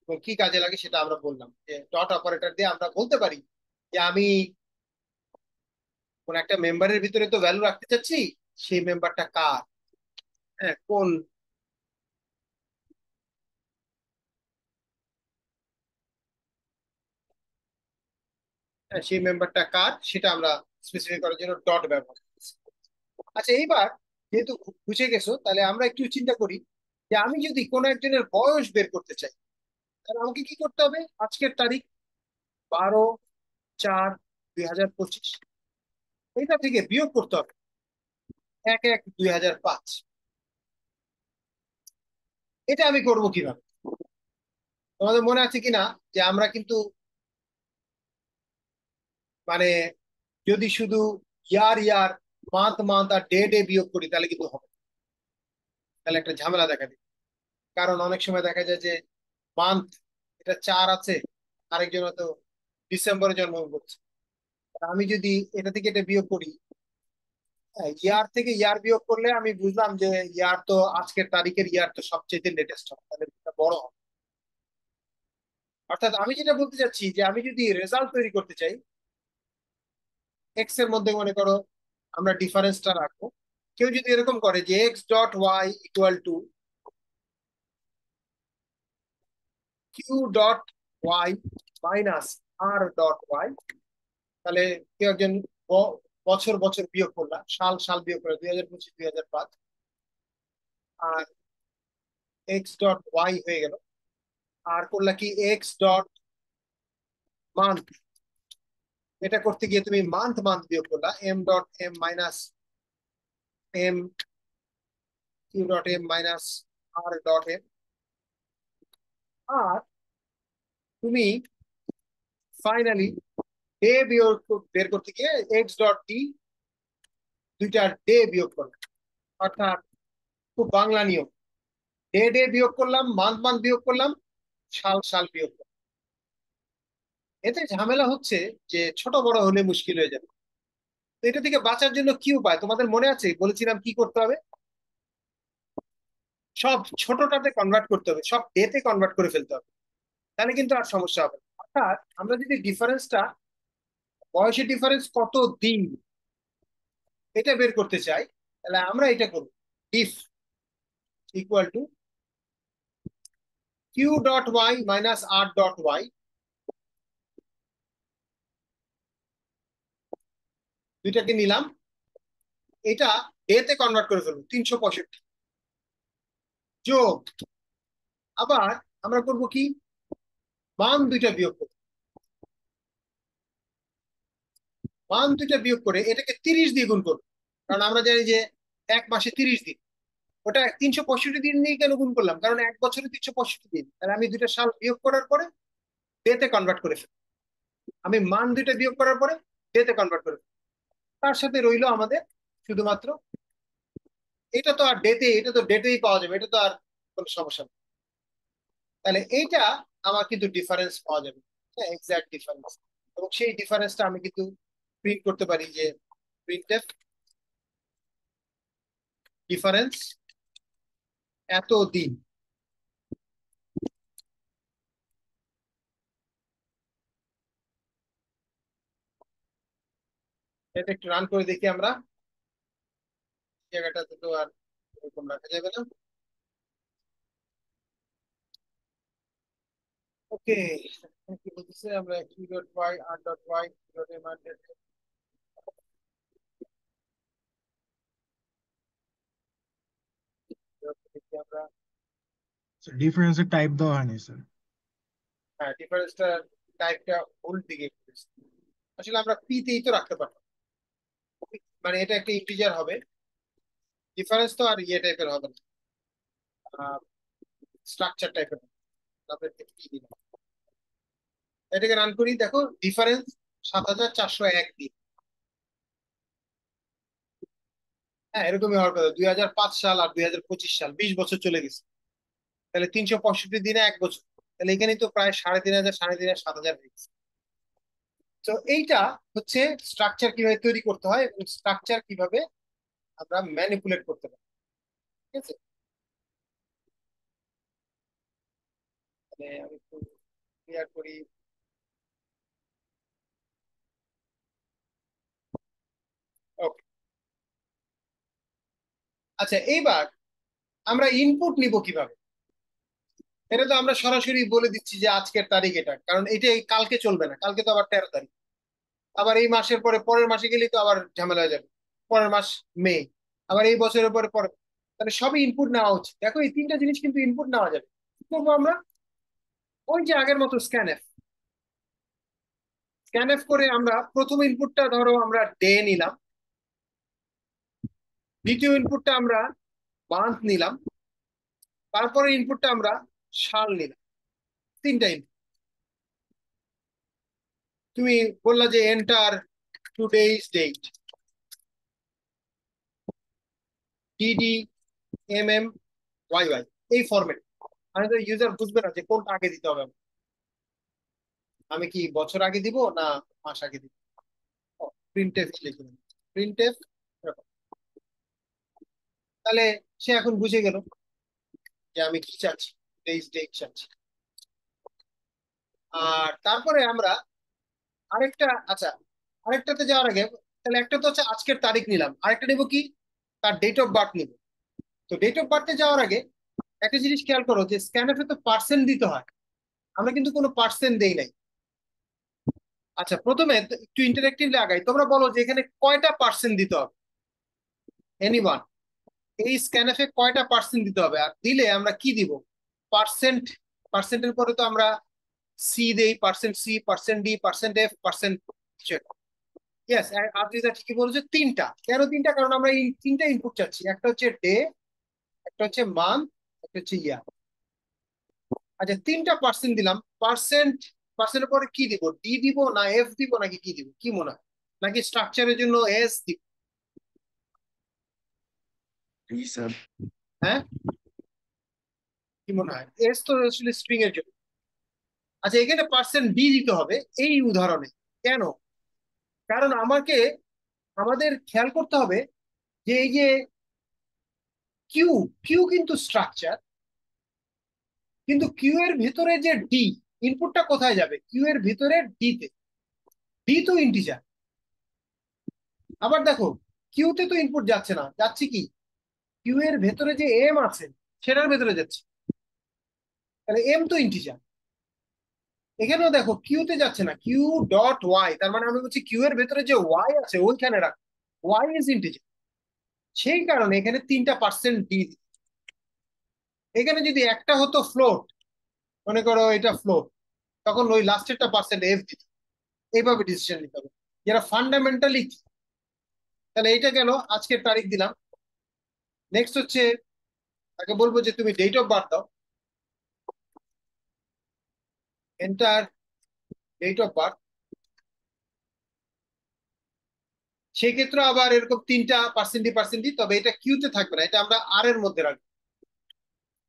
এবং কি কাজে লাগে সেটা আমরা বললাম, যে ডট অপারেটর দিয়ে আমরা বলতে পারি যে আমি কোন একটা মেম্বারের ভিতরে তো ভ্যালু রাখতে চাচ্ছি, সেই মেম্বারটা কার, হ্যাঁ কোন, হ্যাঁ সেই মেম্বারটা কার সেটা আমরা স্পেসিফাই করার জন্য ডট ব্যবহার করছি। আচ্ছা এইবার যেহেতু বুঝে গেছো, তাহলে আমরা একটু চিন্তা করি যে আমি যদি কোনো একজনের বয়স বের করতে চাই তাহলে আমাকে কি করতে হবে। আজকের তারিখ 12/4/2025, এটা থেকে বিয়োগ করতে হবে 1/1/2005। এটা আমি করব কিভাবে? তোমাদের মনে আছে কিনা যে আমরা কিন্তু মানে যদি শুধু ইয়ার ইয়ার, মান্থ মান্থ আর ডে ডে বিয়োগ করি তাহলে কিন্তু হবে না। তাহলে একটা ঝামেলা দেখা দিবে। কারণ অনেক সময় দেখা যায় যে মান্থ এটা 4 আছে, আরেকজন হয়তো ডিসেম্বরে জন্মগ্রহণ করছে। আমি যদি এটা থেকে এটা বিয়োগ করি, ইয়ার থেকে ইয়ার বিয়োগ করলে আমি বুঝলাম যে ইয়ার তো আজকের তারিখের ইয়ার তো সবচেয়ে লেটেস্ট হবে, তাহলে এটা বড় হবে। অর্থাৎ আমি যেটা বলতে চাচ্ছি যে আমি যদি রেজাল্ট তৈরি করতে চাই, এক্স এর মধ্যে মনে করো আমরা ডিফারেন্সটা রাখবো। কেউ যদি এরকম করে যে x.y = q.y মাইনাস r.y, তাহলে কেউ একজন বছর বছর বিয়োগ করলাম, সাল সাল বিয়োগ করে 2025 2005, আর x.y হয়ে গেল। আর করলা কি x.মান্থ, এটা করতে গিয়ে তুমি মান্থ মান্থ বিয়োগ করলা, m.m minus m q.m minus r.m। আর তুমি ফাইনালি ডে বিয়োগ বের করতে গিয়ে x.d, দুইটা ডে বিয়োগ করলাম। অর্থাৎ খুব বাংলা নিয়ম, ডে ডে বিয়োগ করলাম, মান্থ মান্থ বিয়োগ করলাম, সাল সাল বিয়োগ করলাম। এতে ঝামেলা হচ্ছে যে ছোট বড় হলে মুশকিল হয়ে যাবে। তো এটা থেকে বাঁচার জন্য কি উপায় তোমাদের মনে আছে? বলেছিলাম কি করতে হবে, সব ছোটটাতে কনভার্ট করতে হবে, সব ডেতে কনভার্ট করে ফেলতে হবে, তাহলে কিন্তু আর সমস্যা হবে না। অর্থাৎ আমরা যদি ডিফারেন্সটা, বয়সের ডিফারেন্স কত দিন এটা বের করতে চাই, তাহলে আমরা এটা করব if equal to q.y minus r.y, দুইটাকে নিলাম, এটা ডেতে কনভার্ট করে ফেলবো 365 যোগ, আবার আমরা করব কি মান দুইটা বিয়োগ করব, মান দুইটা বিয়োগ করে এটাকে 30 দিয়ে গুণ করবো। কারণ আমরা জানি যে এক মাসে 30 দিন, ওটা 365 দিন নিয়ে কেন গুণ করলাম, কারণ এক বছরে 365 দিন, তাহলে আমি দুইটা সাল বিয়োগ করার পরে ডেতে কনভার্ট করে ফেলি। আমি মান দুইটা বিয়োগ করার পরে ডেতে কনভার্ট করে ফেলি। তার সাথে রইলো আমাদের শুধুমাত্র, এটা তো আর ডেতে, এটা তো ডেটেই পাওয়া যাবে, এটা তো আর কোনো সমস্যা নেই। তাহলে এইটা আমার কিন্তু ডিফারেন্স পাওয়া যাবে, হ্যাঁ, এক্সাক্ট ডিফারেন্স। এবং সেই ডিফারেন্সটা আমি কিন্তু প্রিন্ট করতে পারি যে প্রিন্টএফ ডিফারেন্স এত দিন। এটা একটু রান করে দেখি আমরা, জায়গাটাতে তো আর এরকম রাখা যাবে না। ওকে, কি বলতেছে, আমরা Q dot Y R dot Y dot M R দেখি আমরা। ডিফারেন্সের টাইপ দেওয়া হয়নি স্যার। হ্যাঁ, ডিফারেন্সটা টাইপটা ভুল দিকে করেছি। আসলে আমরা পি তেই তো রাখতে পারতাম, মানে এটা একটা ইন্টিজার হবে, ডিফারেন্স তো আর ইয়ে টাইপের হবে না, স্ট্রাকচার টাইপের হবে। তারপরে কি দিলাম, এটাকে রান করি, দেখো ডিফারেন্স 7401 দিন। হ্যাঁ, এরকমই হওয়ার কথা। 2005 সাল আর 2025 সাল, 20 বছর চলে গেছে। তাহলে 365 দিনে 1 বছর, তাহলে এখানে তো প্রায় 3500, 3500, 7000 হয়ে গেছে। তো এইটা হচ্ছে স্ট্রাকচার কিভাবে তৈরি করতে হয় এবং স্ট্রাকচার কিভাবে আমরা ম্যানিপুলেট করতে পারি। ঠিক আছে, মানে আমি একটু ক্লিয়ার করি। ওকে, আচ্ছা, এইবার আমরা ইনপুট নিব কিভাবে। এটা তো আমরা সরাসরি বলে দিচ্ছি যে আজকের তারিখ এটা, কারণ এটা এই কালকে চলবে না, কালকে তো আবার 13 তারিখ, আবার এই মাসের পরে পরের মাসে গেলেই তো আবার ঝামেলা হয়ে যাবে, পরের মাস মে, আবার এই বছরের পরে পরে, তাহলে সবই ইনপুট নেওয়া উচিত। দেখো এই তিনটা জিনিস কিন্তু ইনপুট নেওয়া যাবে। কি করবো আমরা, ওই যে আগের মতো স্ক্যানএফ, স্ক্যানএফ করে আমরা প্রথম ইনপুটটা ধরো আমরা ডে নিলাম, দ্বিতীয় ইনপুটটা আমরা মান্থ নিলাম, তারপরে ইনপুটটা আমরা সাল নিলাম, তিনটা ইনপুট। তুমি বললা যে enter today's date, DD, M Y Y, এই ফরম্যাট। আমি তো ইউজার বুঝবে না যে কোনটা আগে দিতে হবে। আমি কি বছর আগে দিব না মাস আগে দিব, প্রিন্টএফ লিখে দিলাম, প্রিন্টএফ। তাহলে সে এখন বুঝে গেল যে আমি কি চাচ্ছি, টুডেইজ ডেট চাচ্ছি। আর তারপরে আমরা আরেকটা, আচ্ছা, আরেকটাতে যাওয়ার আগে, তাহলে একটা তো হচ্ছে আজকের তারিখ নিলাম, আরেকটা নিব কি, তার ডেট অফ বার্থ নিব। তো ডেট অফ বার্থে যাওয়ার আগে একটা জিনিস খেয়াল করো যে স্ক্যানএফে তো পার্সেন্ট দিতে হয়, আমরা কিন্তু কোনো পার্সেন্ট দেই নাই। আচ্ছা, প্রথমে তো একটু ইন্টারেক্টিভলি আগাই, তোমরা বলো যে এখানে কয়টা পার্সেন্ট দিতে হবে, এনিওয়ান, এই স্ক্যানএফে কয়টা পার্সেন্ট দিতে হবে, আর দিলে আমরা কি দিব, পার্সেন্ট। পার্সেন্টের পরে তো আমরা সি দেই, percent C, percent D, percent F, percent. Yes, আপনি যা ঠিকই বলেছেন, তিনটা। কেন তিনটা, কারণ আমরা এই তিনটা ইনপুট চাচ্ছি, একটা হচ্ছে ডে, একটা হচ্ছে মান্থ, একটা হচ্ছে ইয়ার। আচ্ছা, তিনটা পার্সেন্ট দিলাম, পার্সেন্ট, পার্সেন্টের পরে কি দিব, ডি দিব না এফ দিব নাকি কি দিব, কি মনে হয়, নাকি স্ট্রাকচারের জন্য এস দিব? জি স্যার। হ্যাঁ, কি মনে হয়, এস তো আসলে স্ট্রিং এর জন্য। আচ্ছা, এখানে পার্সেন্ট ডি দিতে হবে এই উদাহরণে, কেন, কারণ আমাদের খেয়াল করতে হবে যে এই যে কিউ, কিউ কিন্তু স্ট্রাকচার, কিন্তু কিউ এর ভিতরে যে ডি, ইনপুটটা কোথায় যাবে, কিউ এর ভিতরে ডি তে, ডি তো ইন্টিজার। আবার দেখো, কিউতে তো ইনপুট যাচ্ছে না, যাচ্ছে কি, কিউ এর ভেতরে যে এম আছে সেটার ভেতরে যাচ্ছে, তাহলে এম তো ইন্টিজার। এখানেও দেখো কিউতে যাচ্ছে না, কিউ ডট ওয়াই, তার মানে আমি বলছি কিউ এর ভেতরে যে ওয়াই আছে ওইখানে রাখ, ওয়াই ইজ ইন্টিজার। সেই কারণে এখানে তিনটা পার্সেন্ট ডি। এখানে যদি একটা হতো ফ্লোট, মনে করো এটা ফ্লোট, তখন ওই লাস্টেরটা পার্সেন্ট এফ দিত। এইভাবে ডিসিশন নিতে হবে, যেটা ফান্ডামেন্টালি। তাহলে এইটা গেল, আজকের তারিখ দিলাম। নেক্সট হচ্ছে তাকে বলবো যে তুমি ডেট অফ বার্থ দাও, এন্টার ডেট অফ বার্থ। সেই ক্ষেত্রে আবার এরকম তিনটা পার্সেন্টই, তবে এটা কিউতে থাকবে না, এটা আমরা আর এর মধ্যে রাখবো,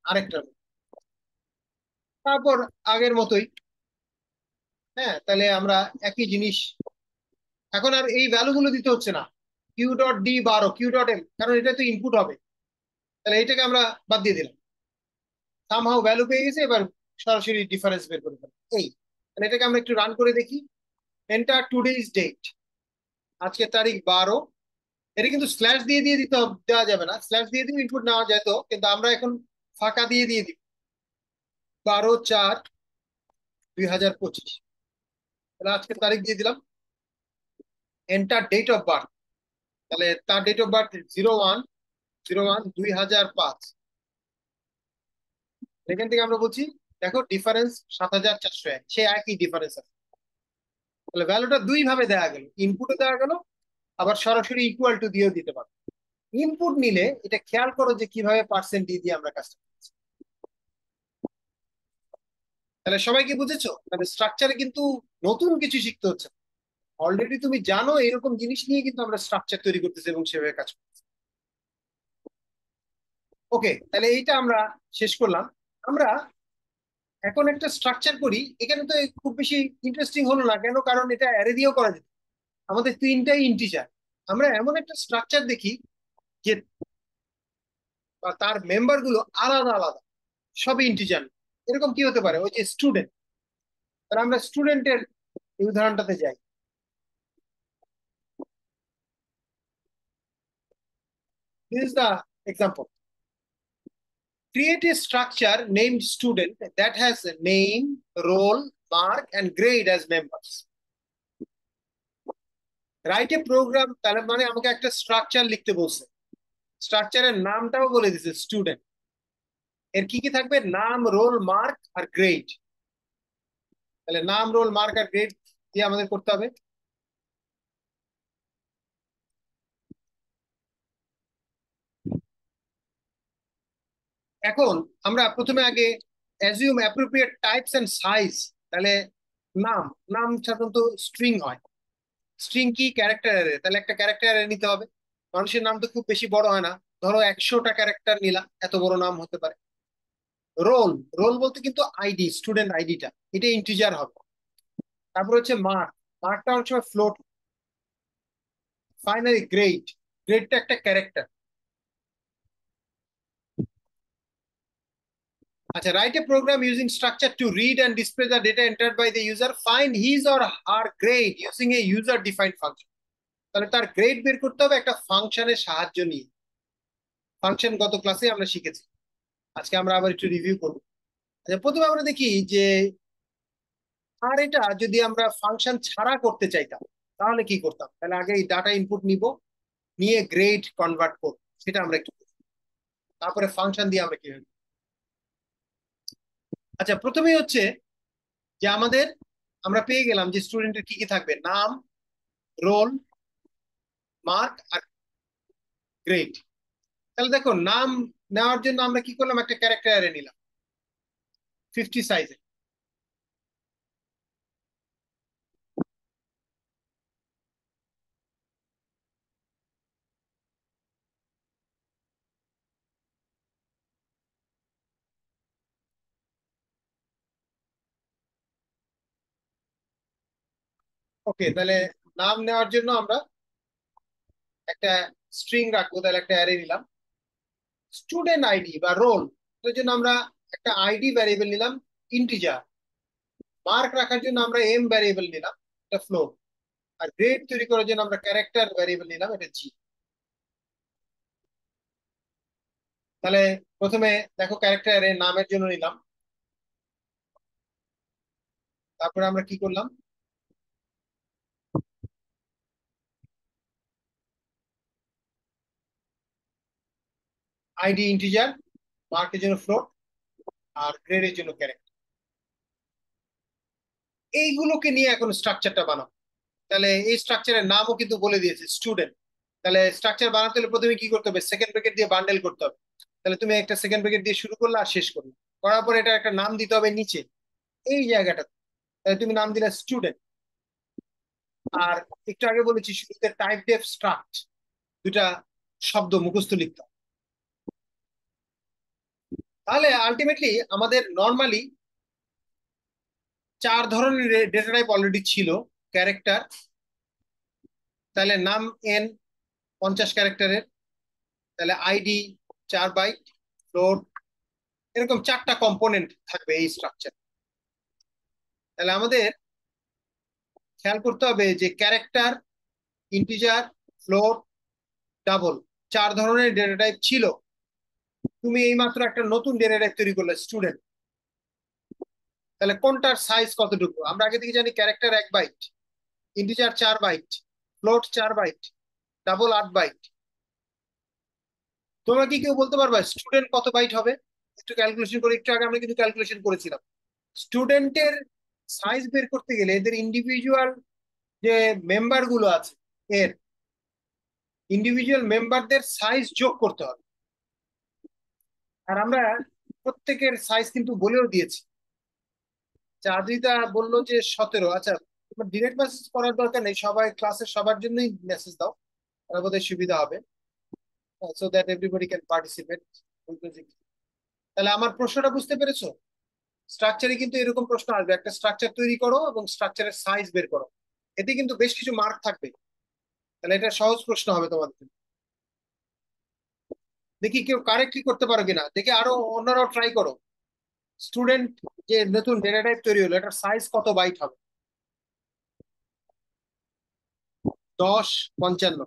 আরেকটার মধ্যে। তারপর আগের মতোই, হ্যাঁ, তাহলে আমরা একই জিনিস। এখন আর এই ভ্যালু গুলো দিতে হচ্ছে না, Q dot D 12, Q dot M, কারণ এটা তো ইনপুট হবে। তাহলে এটাকে আমরা বাদ দিয়ে দিলাম, সামহাউ ভ্যালু পেয়ে গেছে, এবার সরাসরি ডিফারেন্স বের করে ফেলবো। এই, তাহলে এটাকে আমরা একটু রান করে দেখি। এন্টার টুডেজ ডেট, আজকে তারিখ 12। এটা কিন্তু স্ল্যাশ দিয়ে দেওয়া যাবে না, স্ল্যাশ দিয়ে দিয়ে ইনপুট নেওয়া যেত, কিন্তু আমরা এখন ফাঁকা দিয়ে দিই, 12/4/2025। তাহলে আজকে তারিখ দিয়ে দিলাম। এন্টার ডেট অফ বার্থ, তাহলে তার ডেট অফ বার্থ 01/01/2005। এখান থেকে আমরা বলছি দেখো ডিফারেন্স 7401, সে একই ডিফারেন্স আছে। তাহলে ভ্যালুটা দুই ভাবে দেওয়া গেল, ইনপুটও দেওয়া গেল, আবার সরাসরি ইকুয়াল টু দিয়েও দিতে পারবো। ইনপুট নিলে এটা খেয়াল করো যে কিভাবে পার্সেন্ট দিয়ে আমরা কাজটা করছি। তাহলে সবাই কি বুঝেছো? তাহলে স্ট্রাকচারে কিন্তু নতুন কিছু শিখতে হচ্ছে, অলরেডি তুমি জানো এরকম জিনিস নিয়ে কিন্তু আমরা স্ট্রাকচার তৈরি করতেছি এবং সেভাবে কাজ করতেছি। ওকে, তাহলে এইটা আমরা শেষ করলাম। আমরা এখন একটা স্ট্রাকচার করি, এখানে তো খুব বেশি ইন্টারেস্টিং হলো না কেন, কারণ এটা অ্যারে দিয়েও করা যেত, আমাদের তিনটাই ইন্টিজার। আমরা এমন একটা স্ট্রাকচার দেখি যে তার মেম্বার গুলো আলাদা আলাদা, সবই ইন্টিজার। এরকম কি হতে পারে? ওই যে স্টুডেন্ট, তাহলে আমরা স্টুডেন্টের এই উদাহরণটাতে যাই। This is the example. Create a structure named student that has a name, role, mark, and grade as members. Write a program, তাহলে মানে আমাকে একটা স্ট্রাকচার লিখতে বলছে, স্ট্রাকচারের নামটাও বলে দিছে স্টুডেন্ট। এর কি কি থাকবে? নাম, রোল, মার্ক আর গ্রেড। তাহলে নাম, রোল, মার্ক আর গ্রেড দিয়ে আমাদের করতে হবে। এখন আমরা প্রথমে আগে assume appropriate types and size. তাহলে নাম, নাম সাধারণত স্ট্রিং হয়। স্ট্রিং কি? ক্যারেক্টার অ্যারে, তাহলে একটা ক্যারেক্টার অ্যারে নিতে হবে। মানুষের নাম তো খুব বেশি বড় হয় না, ধরো 100টা ক্যারেক্টার নিলাম, এত বড় নাম হতে পারে। রোল, রোল বলতে কিন্তু আইডি, স্টুডেন্ট আইডিটা, এটা ইন্টিজার হবে। তারপর হচ্ছে মার্ক, মার্কটা অনেক সময় ফ্লোট। ফাইনালি গ্রেড, গ্রেডটা একটা ক্যারেক্টার। আচ্ছা, write a program using structure to read and display the data entered by the user, find his or her grade using a user defined function. তাহলে তার grade বের করতে হবে একটা ফাংশনের সাহায্য নিয়ে। ফাংশন গত ক্লাসে আমরা শিখেছি, আজকে আমরা আবার একটু রিভিউ করবো। আচ্ছা, প্রথমে আমরা দেখি যে আর এটা যদি আমরা ফাংশন ছাড়া করতে চাইতাম তাহলে কি করতাম। তাহলে আগে এই ডাটা ইনপুট নিব, নিয়ে গ্রেড কনভার্ট করব, সেটা আমরা একটু দেখি। তারপরে ফাংশন দিয়ে আমরা কিভাবে। আচ্ছা, প্রথমেই হচ্ছে যে আমাদের, আমরা পেয়ে গেলাম যে স্টুডেন্টের কি কি থাকবে, নাম, রোল, মার্ক আর গ্রেড। তাহলে দেখো নাম নেওয়ার জন্য আমরা কি করলাম, একটা ক্যারেক্টার অ্যারে নিলাম 50 সাইজে। ওকে, তাহলে নাম নেওয়ার জন্য আমরা একটা স্ট্রিং রাখবো, তাহলে একটা অ্যারে নিলাম। স্টুডেন্ট আইডি বা রোল, এর জন্য আমরা একটা আইডি ভ্যারিয়েবল নিলাম ইন্টিজার। মার্ক রাখার জন্য আমরা এম ভ্যারিয়েবল নিলাম, এটা ফ্লোট। আর গ্রেড তৈরি করার জন্য আমরা ক্যারেক্টার ভ্যারিয়েবল নিলাম, এটা জি। তাহলে প্রথমে দেখো ক্যারেক্টার অ্যারে নামের জন্য নিলাম, তারপরে আমরা কি করলাম, আইডি ইন্টিজার, মার্কের জন্য ফ্লোট, আর গ্রেডের জন্য ক্যারেক্টার। এইগুলোকে নিয়ে এখন স্ট্রাকচারটা বানাবো। তাহলে এই স্ট্রাকচারের নামও কিন্তু বলে দিয়েছে স্টুডেন্ট। তাহলে স্ট্রাকচার বানাতে হলে প্রথমে কি করতে হবে, সেকেন্ড ব্র্যাকেট দিয়ে বান্ডেল করতে হবে। তাহলে তুমি একটা সেকেন্ড ব্র্যাকেট দিয়ে শুরু করলে আর শেষ করলে, করার পরে এটা একটা নাম দিতে হবে নিচে এই জায়গাটা, তাহলে তুমি নাম দিলে স্টুডেন্ট। আর একটু আগে বলেছি শুরুতে টাইপ ডেফ স্ট্রাক্ট, দুটা শব্দ মুখস্থ লিখতে হবে। তাহলে আলটিমেটলি আমাদের নর্মালি 4 ধরনের ডেটা টাইপ অলরেডি ছিল। ক্যারেক্টার, তাহলে নাম এন 50 ক্যারেক্টারের, তাহলে আইডি 4 বাইট, ফ্লোট, এরকম 4টা কম্পোনেন্ট থাকবে এই স্ট্রাকচার। তাহলে আমাদের খেয়াল করতে হবে যে ক্যারেক্টার, ইন্টিজার, ফ্লোট, ডাবল, 4 ধরনের ডেটা টাইপ ছিল। তুমি এইমাত্র একটা নতুন ডেটা টাইপ তৈরি করলে স্টুডেন্ট, তাহলে কোনটার সাইজ কতটুকু? আমরা আগে থেকে জানি character 1 byte, integer 4 byte, float 4 byte, double 8 byte. তোমরা কি কেউ বলতে পারবা স্টুডেন্ট কত বাইট হবে? একটু ক্যালকুলেশন করে, একটু আগে আমরা কিন্তু ক্যালকুলেশন করেছিলাম। স্টুডেন্টের সাইজ বের করতে গেলে এদের ইন্ডিভিজুয়াল যে মেম্বার গুলো আছে, এর ইন্ডিভিজুয়াল মেম্বারদের সাইজ যোগ করতে হবে। আর আমরা প্রত্যেকের সাইজ কিন্তু বলেও দিয়েছি। আদ্রিতা বললো যে 17। আচ্ছা, তোমার ডিরেক্ট মেসেজ করার দরকার নেই, সবাই ক্লাসের সবার জন্যই মেসেজ দাও, তাহলে বোধহয় সুবিধা হবে, so that everybody can participate. তাহলে আমার প্রশ্নটা বুঝতে পেরেছো? স্ট্রাকচারে কিন্তু এরকম প্রশ্ন আসবে, একটা স্ট্রাকচার তৈরি করো এবং স্ট্রাকচারের সাইজ বের করো, এতে কিন্তু বেশ কিছু মার্ক থাকবে। তাহলে এটা সহজ প্রশ্ন হবে তোমাদের জন্য। দেখি কেউ কারেক্টলি করতে পারো কিনা, দেখি আরো অন্যরাও ট্রাই করো। স্টুডেন্ট যে নতুন ডেটা টাইপ তৈরি হলো, এটার সাইজ কত বাইট হবে? 10, 55।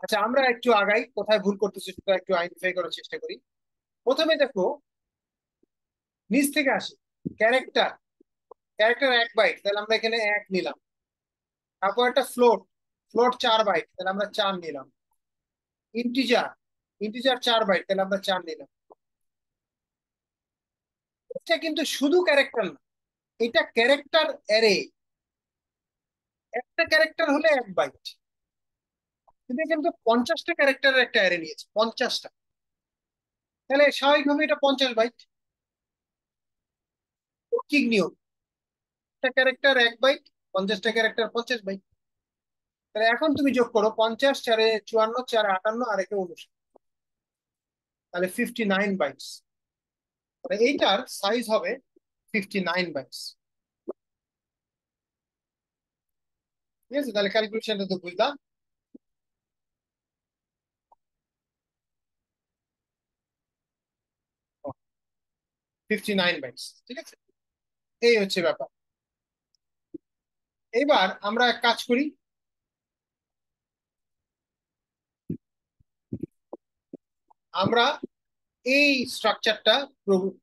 আচ্ছা, আমরা একটু আগাই, কোথায় ভুল করতেছি সেটা একটু আইডেন্টিফাই করার চেষ্টা করি। প্রথমে দেখো, নিচ থেকে আসি। ক্যারেক্টার, ক্যারেক্টার 1 বাইট, তাহলে আমরা এখানে 1 নিলাম। তারপর একটা ফ্লোট, ফ্লোট 4 বাইট, তাহলে আমরা 4 নিলাম। ইন্টিজার, ইন্টিজার 4 বাইট, তাহলে আমরা 4 নিলাম। এটা কিন্তু শুধু ক্যারেক্টার না, এটা ক্যারেক্টার অ্যারে। একটা ক্যারেক্টার হলে 1 বাইট, কিন্তু কিন্তু 50টা ক্যারেক্টারের একটা অ্যারে নিয়েছে, 50টা, তাহলে স্বাভাবিকভাবে এটা 50 বাইট। কি নিয়ম? একটা ক্যারেক্টার 1 বাইট, 50টা ক্যারেক্টার 50 বাইট। তাহলে এখন তুমি যোগ করো, 50, 4 54, 4 58, আর একে 59, তাহলে 59 বাইটস। তাহলে এইটার সাইজ হবে 59 বাইটস। ঠিক আছে, তাহলে ক্যালকুলেশনটা তো বুঝলাম। 59 বাইটস, ঠিক আছে, এই হচ্ছে ব্যাপার। এবার আমরা এক কাজ করি, আমরা এই স্ট্রাকচারটা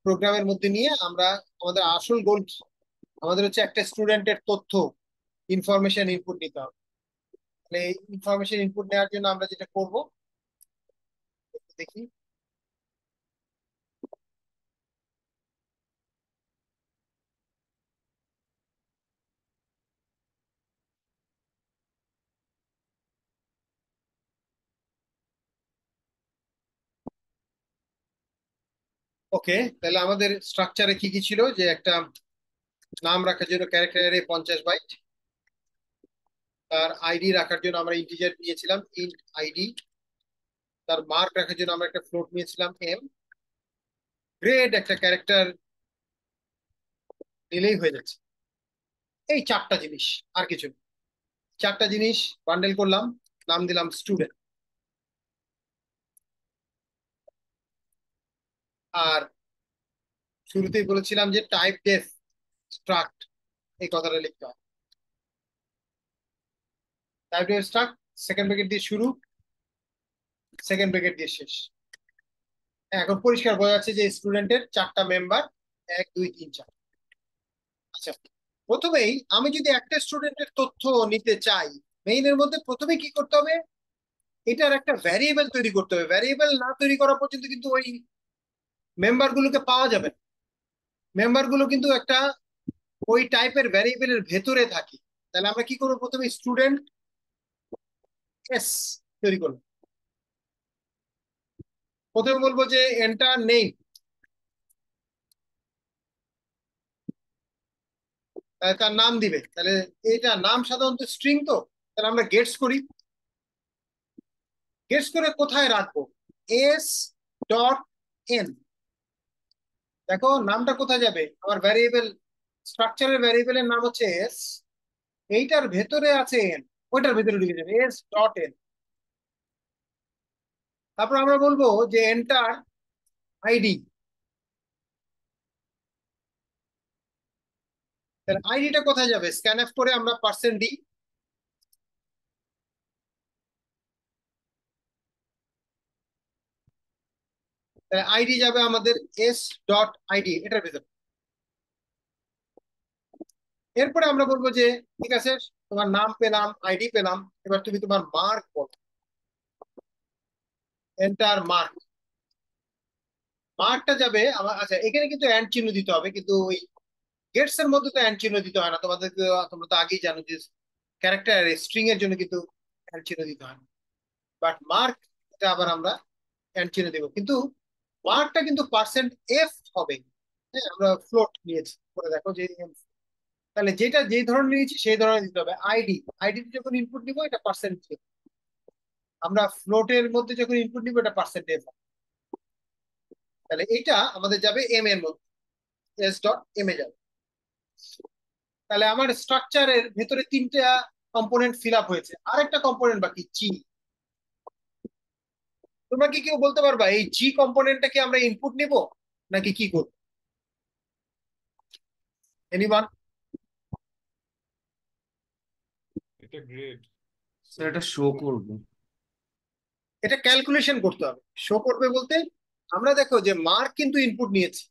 প্রোগ্রামের মধ্যে নিয়ে আমরা আমাদের আসল গোল কি? আমাদের হচ্ছে একটা স্টুডেন্টের তথ্য, ইনফরমেশন ইনপুট নিতে হবে। তাহলে ইনফরমেশন ইনপুট নেওয়ার জন্য আমরা যেটা করব, একটু দেখি। ওকে, তাহলে আমাদের স্ট্রাকচারে কি কি ছিল, যে একটা নাম রাখার জন্য ক্যারেক্টারে 50 বাইট, তার আইডি রাখার জন্য আমরা ইন্টিজার নিয়েছিলাম ইন্ট আইডি, তার মার্ক রাখার জন্য আমরা একটা ফ্লোট নিয়েছিলাম এম, গ্রেড একটা ক্যারেক্টার নিলেই হয়ে যাচ্ছে। এই 4টা জিনিস, আর কিছু না। 4টা জিনিস বান্ডেল করলাম, নাম দিলাম স্টুডেন্ট। আর শুরুতেই বলেছিলাম যে টাইপ ডেফ স্ট্রাক্ট, এই কথাটা লিখতে হয়। Typedef struct, second bracket দিয়ে শুরু, সেকেন্ড ব্র্যাকেট দিয়ে শেষ। হ্যাঁ, এখন পরিষ্কার বোঝা যাচ্ছে যে স্টুডেন্টের 4টা মেম্বার, 1 2 3 4। আচ্ছা, প্রথমেই আমি যদি একটা স্টুডেন্টের তথ্য নিতে চাই, মেইনের মধ্যে প্রথমে কি করতে হবে, এটার একটা ভ্যারিয়েবল তৈরি করতে হবে। ভ্যারিয়েবল না তৈরি করা পর্যন্ত কিন্তু ওই মেম্বার গুলোকে পাওয়া যাবে না। মেম্বার গুলো কিন্তু একটা ওই টাইপের ভ্যারিয়েবলের ভেতরে থাকে। তাহলে আমরা কি করবো, প্রথমে স্টুডেন্ট এস তৈরি করবো। প্রথমে বলবো যে এন্টার নেম, তার নাম দিবে। তাহলে এটা নাম সাধারণত স্ট্রিং, তো তাহলে আমরা গেটস করি। গেটস করে কোথায় রাখবো? S dot N. দেখো নামটা কোথায় যাবে? আমার ভ্যারিয়েবল, স্ট্রাকচারের ভ্যারিয়েবলের নাম হচ্ছে এস, এইটার ভেতরে আছে এন, ওইটার ভেতরে ঢুকে যাবে এস ডট এন। তারপর আমরা বলবো যে এন্টার আইডি। তাহলে আইডিটা কোথায় যাবে? স্ক্যানএফ করে আমরা পার্সেন্ট ডি, তাহলে আইডি যাবে আমাদের এস ডট আইডি এটার ভেতরে। এরপরে আমরা বলবো যে ঠিক আছে, তোমার নাম পেলাম, আইডি পেলাম, এবার তুমি তোমার মার্ক বলো। Enter mark. মার্কটা যাবে আমার, আচ্ছা এখানে কিন্তু অ্যান্ড চিহ্ন দিতে হবে, কিন্তু ওই গেটস এর মধ্যে তো অ্যান্ড চিহ্ন দিতে হয় না। তোমাদেরকে, তোমরা তো আগেই জানো যে ক্যারেক্টার স্ট্রিং এর জন্য কিন্তু অ্যান্ড চিহ্ন দিতে হয় না। বাট মার্ক, এটা আবার আমরা অ্যান্ড চিহ্ন দেবো, কিন্তু মার্কটা কিন্তু পার্সেন্ট এফ হবে। হ্যাঁ, আমরা ফ্লোট নিয়েছি করে দেখো যে তাহলে যেটা যেই ধরনের নিয়েছি সেই ধরনের দিতে হবে। আইডি, আইডি যখন ইনপুট নিবো এটা পার্সেন্ট, আমরা ফ্লোটের মধ্যে যখন ইনপুট নিবো এটা পার্সেন্টেজ। তাহলে এটা আমাদের যাবে এম এর মধ্যে, এস ডট এম এ যাবে। তাহলে আমার স্ট্রাকচারের ভেতরে তিনটা কম্পোনেন্ট ফিল আপ হয়েছে, আরেকটা কম্পোনেন্ট বাকি জি। তোমরা কি কেউ বলতে পারবা এই জি কম্পোনেন্টটা কি আমরা ইনপুট নিব নাকি কি করবো? এনিওয়ান? এটা গ্রেড। স্যার এটা শো করবে। এটা ক্যালকুলেশন করতে হবে। শো করবে বলতে আমরা দেখো যে মার্ক কিন্তু ইনপুট নিয়েছি,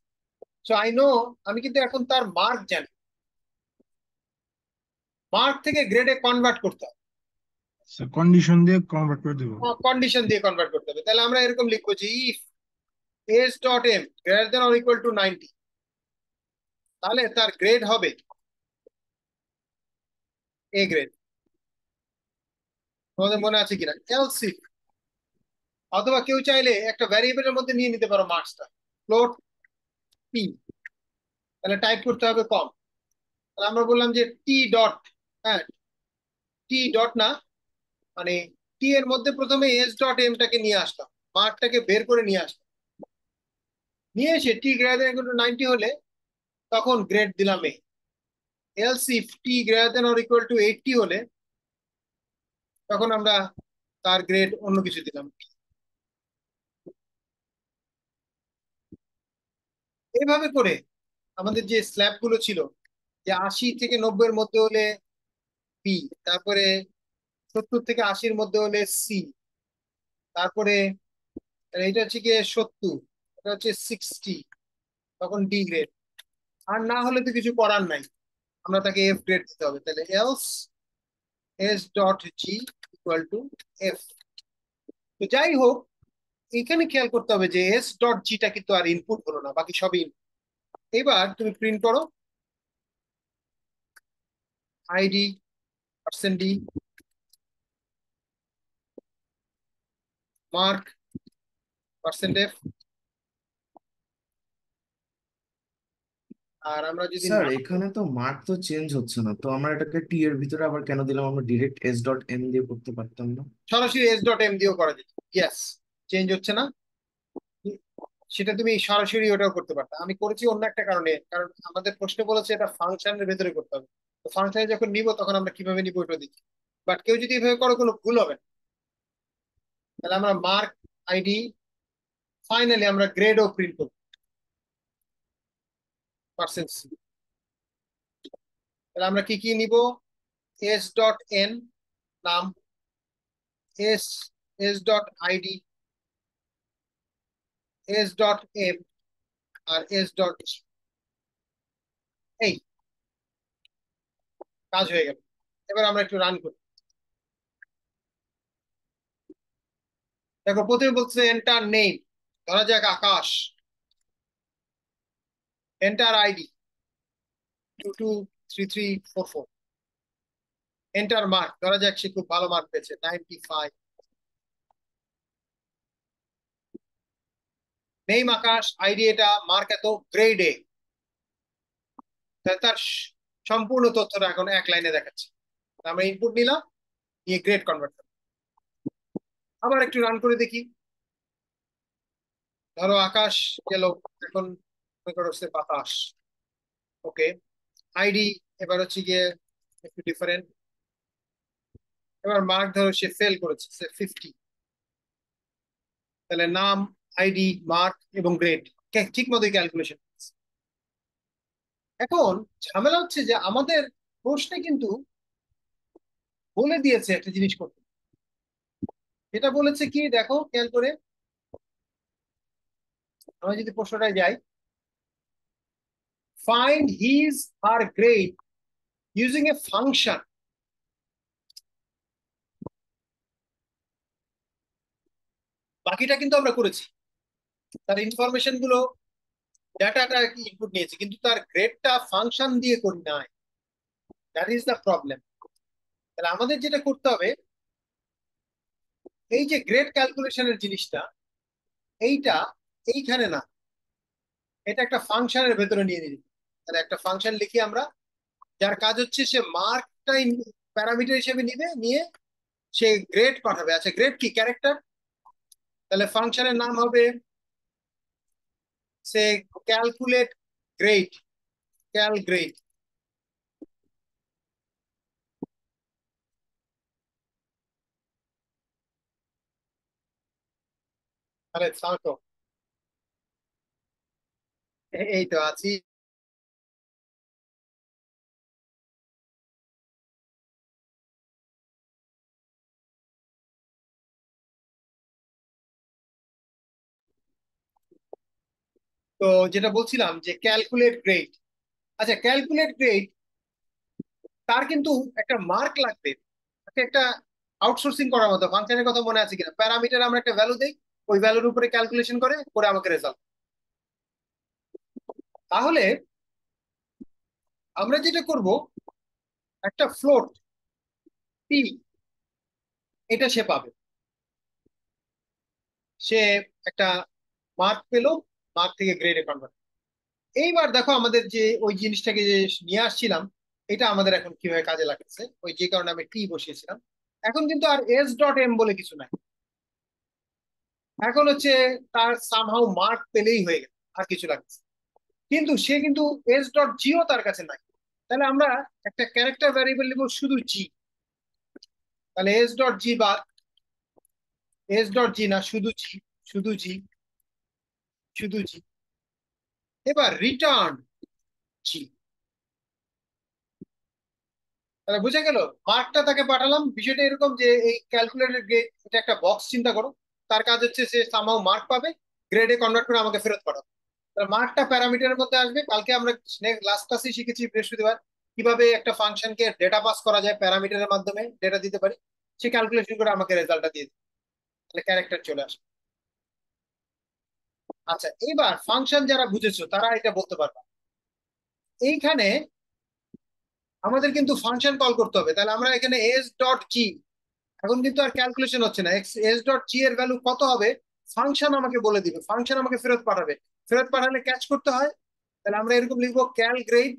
সো আই নো, আমি কিন্তু এখন তার মার্ক জানি। মার্ক থেকে গ্রেডে কনভার্ট করতে হবে, কন্ডিশন দিয়ে কনভার্ট করে দেবো। কন্ডিশন দিয়ে কনভার্ট করতে হবে। তাহলে আমরা এরকম লিখবো যে if S dot M greater then or equal to 90, তাহলে তার গ্রেড হবে এ গ্রেড। তোমাদের মনে আছে কিনা? এলস ইফ, অথবা কেউ চাইলে একটা ভ্যারিয়েবলের মধ্যে নিয়ে নিতে পারো মার্কসটা, ফ্লোট পি, তাহলে টাইপ করতে হবে কম। তাহলে আমরা বললাম যে টি ডট, হ্যাঁ টি ডট না, মানে টি এর মধ্যে প্রথমে এস ডট এম টাকে নিয়ে আসলাম, মার্কটাকে বের করে নিয়ে আসলাম, নিয়ে এসে T greater than equal to 90 হলে তখন গ্রেড দিলাম A. Else if T greater then or equal to 80 হলে তখন আমরা তার গ্রেড অন্য কিছু দিলাম। এইভাবে করে আমাদের যে স্ল্যাব গুলো ছিল, যে 80 থেকে 90 এর মধ্যে হলে বি, তারপরে 70 থেকে 80-র মধ্যে হলে সি, তারপরে এটা হচ্ছে গিয়ে 70, এটা হচ্ছে 60, তখন ডি গ্রেড। আর না হলে তো কিছু করার নাই, আমরা তাকে এফ গ্রেড দিতে হবে। তাহলে else S dot G equal to F. তো যাই হোক, এখানে খেয়াল করতে হবে যে এস ডট জিটা কিন্তু আর ইনপুট হলো না, বাকি সবই input। এবার তুমি প্রিন্ট করো ID percent D mark percent F. আর আমরা যদি স্যার নাম, এখানে তো মার্ক তো চেঞ্জ হচ্ছে না, তো আমরা এটাকে টি এর ভিতরে আবার কেন দিলাম? আমরা ডিরেক্ট এস ডট এম দিয়ে করতে পারতাম না? সরাসরি এস ডট এম দিয়েও করা যেত, ইয়েস। চেঞ্জ হচ্ছে না, সেটা তুমি সরাসরি ওটাও করতে পারতা। আমি করেছি অন্য একটা কারণে, কারণ আমাদের প্রশ্নে বলেছে এটা ফাংশনের ভেতরে করতে হবে। তো ফাংশনে যখন নিব তখন আমরা কিভাবে নিব ওটা দেখি। বাট কেউ যদি এভাবে করো কোনো ভুল হবে না। তাহলে আমরা মার্ক আইডি, ফাইনালি আমরা গ্রেডও প্রিন্ট করবো পার্সেন্ট। তাহলে আমরা কি কি নিব? এস ডট এন নাম, S S dot ID, S dot M, আর এস ডট, এই কাজ হয়ে গেল। এবার আমরা একটু রান করি। দেখো প্রথমে বলছে এন্টার নেম, ধরা যাক Akash. Enter ID 223344। Enter mark, ধরা যাক সে খুব ভালো মার্ক পেয়েছে 95। নেম আকাশ, আইডি এটা, মার্ক এত, গ্রেড এ। তার সম্পূর্ণ তথ্যটা এখন এক লাইনে দেখাচ্ছে। আমরা ইনপুট নিলাম, নিয়ে গ্রেড কনভার্ট করলাম। আবার একটু রান করে দেখি। ধরো আকাশ গেল, এখন মনে করো হচ্ছে বাতাস। ওকে, আইডি এবার হচ্ছে গিয়ে একটু ডিফারেন্ট। এবার মার্ক ধরো সে ফেল করেছে, সে 50। তাহলে নাম, আইডি, মার্ক এবং গ্রেড ঠিক মতোই ক্যালকুলেশন। এখন ঝামেলা হচ্ছে যে আমাদের প্রশ্নে কিন্তু বলে দিয়েছে একটা জিনিস করতে। এটা বলেছে কি দেখো খেয়াল করে, আমরা যদি প্রশ্নটায় যাই, find his her grade using a function. বাকিটা কিন্তু আমরা করেছি, তার ইনফরমেশন গুলো, ডাটাটা ইনপুট নিয়েছি, কিন্তু তার গ্রেডটা ফাংশন দিয়ে করি নাই। That is the problem. তাহলে আমাদের যেটা করতে হবে, এই যে গ্রেড ক্যালকুলেশনের জিনিসটা, এইটা এইখানে না, এটা একটা ফাংশনের ভেতরে নিয়ে নিই। তাহলে একটা ফাংশন লিখি আমরা, যার কাজ হচ্ছে সে মার্কটা প্যারামিটার হিসেবে নিবে, নিয়ে সে গ্রেড পাঠাবে। আচ্ছা, গ্রেড কি? ক্যারেক্টার। তাহলে ফাংশনের নাম হবে সে ক্যালকুলেট গ্রেড, ক্যাল গ্রেড। তাহলে থাকো, এই তো আছি। তো যেটা বলছিলাম যে ক্যালকুলেট গ্রেড। আচ্ছা, ক্যালকুলেট গ্রেড, তার কিন্তু একটা মার্ক লাগবে, তাকে একটা আউটসোর্সিং করার মতো। ফাংশনের কথা মনে আছে কিনা? প্যারামিটার আমরা একটা ভ্যালু দেই, ওই ভ্যালুর উপরে ক্যালকুলেশন করে করে আমাকে রেজাল্ট। তাহলে আমরা যেটা করব, একটা ফ্লোট টি, এটা সে পাবে। সে একটা মার্ক পেলো, মার্ক থেকে গ্রেডে কনভার্ট। এইবার দেখো আমাদের যে ওই জিনিসটাকে যে নিয়ে আসছিলাম, এটা আমাদের এখন কিভাবে কাজে লাগছে, ওই যে কারণে আমি টি বসিয়েছিলাম। এখন কিন্তু আর এস ডট এম বলে কিছু নাই। এখন হচ্ছে তার সামহাউ মার্ক পেলেই হয়ে গেল, আর কিছু লাগছে। কিন্তু সে কিন্তু এস ডট জিও তার কাছে নাই। তাহলে আমরা একটা ক্যারেক্টার ভ্যারিয়েবল নিব শুধু জি। তাহলে এস ডট জি, বা এস ডট জি না, শুধু জি, শুধু জি, শুধু জি। এবার রিটার্ন জি। তাহলে বুঝে গেল, মার্কটা তাকে পাঠালাম। বিষয়টা এরকম যে এই ক্যালকুলেটেড গ্রেড, এটা একটা বক্স চিন্তা করো। তার কাজ হচ্ছে সে সামহাউ মার্ক পাবে, গ্রেডে কনভার্ট করে আমাকে ফেরত পাঠাবে। তাহলে মার্কটা প্যারামিটারের মধ্যে আসবে। কালকে আমরা লাস্ট ক্লাসে শিখেছি, বৃহস্পতিবার, কিভাবে একটা ফাংশনকে ডেটা পাস করা যায়, প্যারামিটারের মাধ্যমে ডেটা দিতে পারি। সে ক্যালকুলেশন করে আমাকে রেজাল্টটা দিয়ে দেবে। তাহলে ক্যারেক্টার চলে আসবে। আচ্ছা, এবার ফাংশন যারা বুঝেছো তারা এটা বলতে পারবে। এইখানে আমাদের কিন্তু ফাংশন কল করতে হবে। তাহলে আমরা এখানে এস ডট জি, এখন কিন্তু আর ক্যালকুলেশন হচ্ছে না, এস ডট জি এর ভ্যালু কত হবে ফাংশন আমাকে বলে দিবে, ফাংশন আমাকে ফেরত পাঠাবে। ফেরত পাঠালে ক্যাচ করতে হয়। তাহলে আমরা এরকম লিখবো ক্যাল গ্রেড।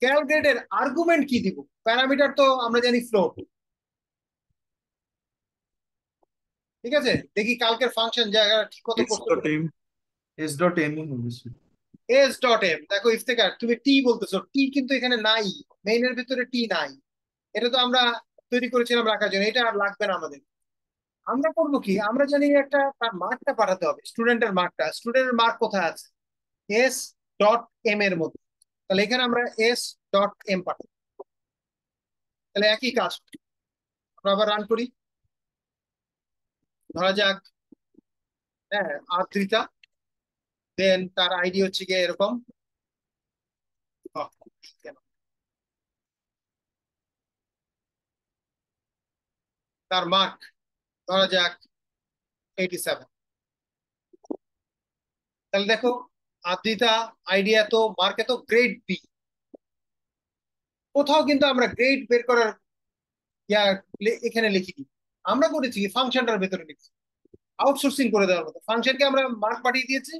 ক্যাল গ্রেড এর আর্গুমেন্ট কি দিব? প্যারামিটার তো আমরা জানি ফ্লোট। ঠিক আছে, দেখি কালকের ফাংশন জায়গা ঠিক মতো এস করতে ডট পারি। এম, এস ডট এম হবে স্যার। এস ডট এম, দেখো ইফতেকার তুমি টি বলতেছো, টি কিন্তু এখানে নাই, মেইনের ভিতরে টি নাই। এটা তো আমরা তৈরি করেছিলাম রাখার জন্য, এটা আর লাগবে না আমাদের। আমরা করবো কি, আমরা জানি একটা তার মার্কটা পাঠাতে হবে, স্টুডেন্টের মার্কটা। স্টুডেন্টের মার্ক কোথায় আছে? এস ডট এম এর মধ্যে। তাহলে এখানে আমরা এস ডট এম পাঠাবো। তাহলে একই কাজ, আমরা আবার রান করি। ধরা যাক, হ্যাঁ, আদ্রিতা, দেন তার আইডি হচ্ছে গিয়ে এরকম। আহ, কেন? তার মার্ক ধরা যাক 87। তাহলে দেখো, আদ্রিতা আইডি এত, মার্ক এত, গ্রেড বি। কোথাও কিন্তু আমরা গ্রেড বের করার ইয়া এখানে লিখিনি। আমরা করেছি কি, ফাংশনটার ভেতরে লিখছি। আউটসোর্সিং করে দেওয়ার মতো। ফাংশনকে আমরা মার্ক পাঠিয়ে দিয়েছি,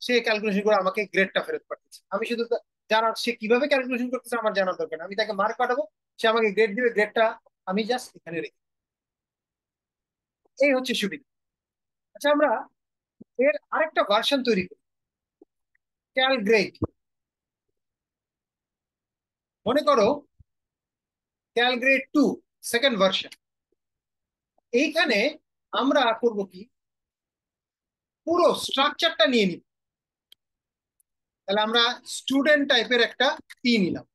সে ক্যালকুলেশন করে আমাকে গ্রেডটা ফেরত পাঠিয়েছে। আমি শুধু জানার সে কিভাবে ক্যালকুলেশন করতেছে আমার জানার দরকার নেই। আমি তাকে মার্ক পাঠাবো, সে আমাকে গ্রেড দিবে, গ্রেডটা আমি জাস্ট এখানে রেখে। এই হচ্ছে সুবিধা। আচ্ছা, আমরা এর আরেকটা ভার্সন তৈরি করি, ক্যালগ্রেড। মনে করো ক্যালগ্রেড 2 সেকেন্ড ভার্সন। এইখানে আমরা করব কি, পুরো স্ট্রাকচারটা নিয়ে নিব। তাহলে আমরা স্টুডেন্ট টাইপের একটা টি নিলাম।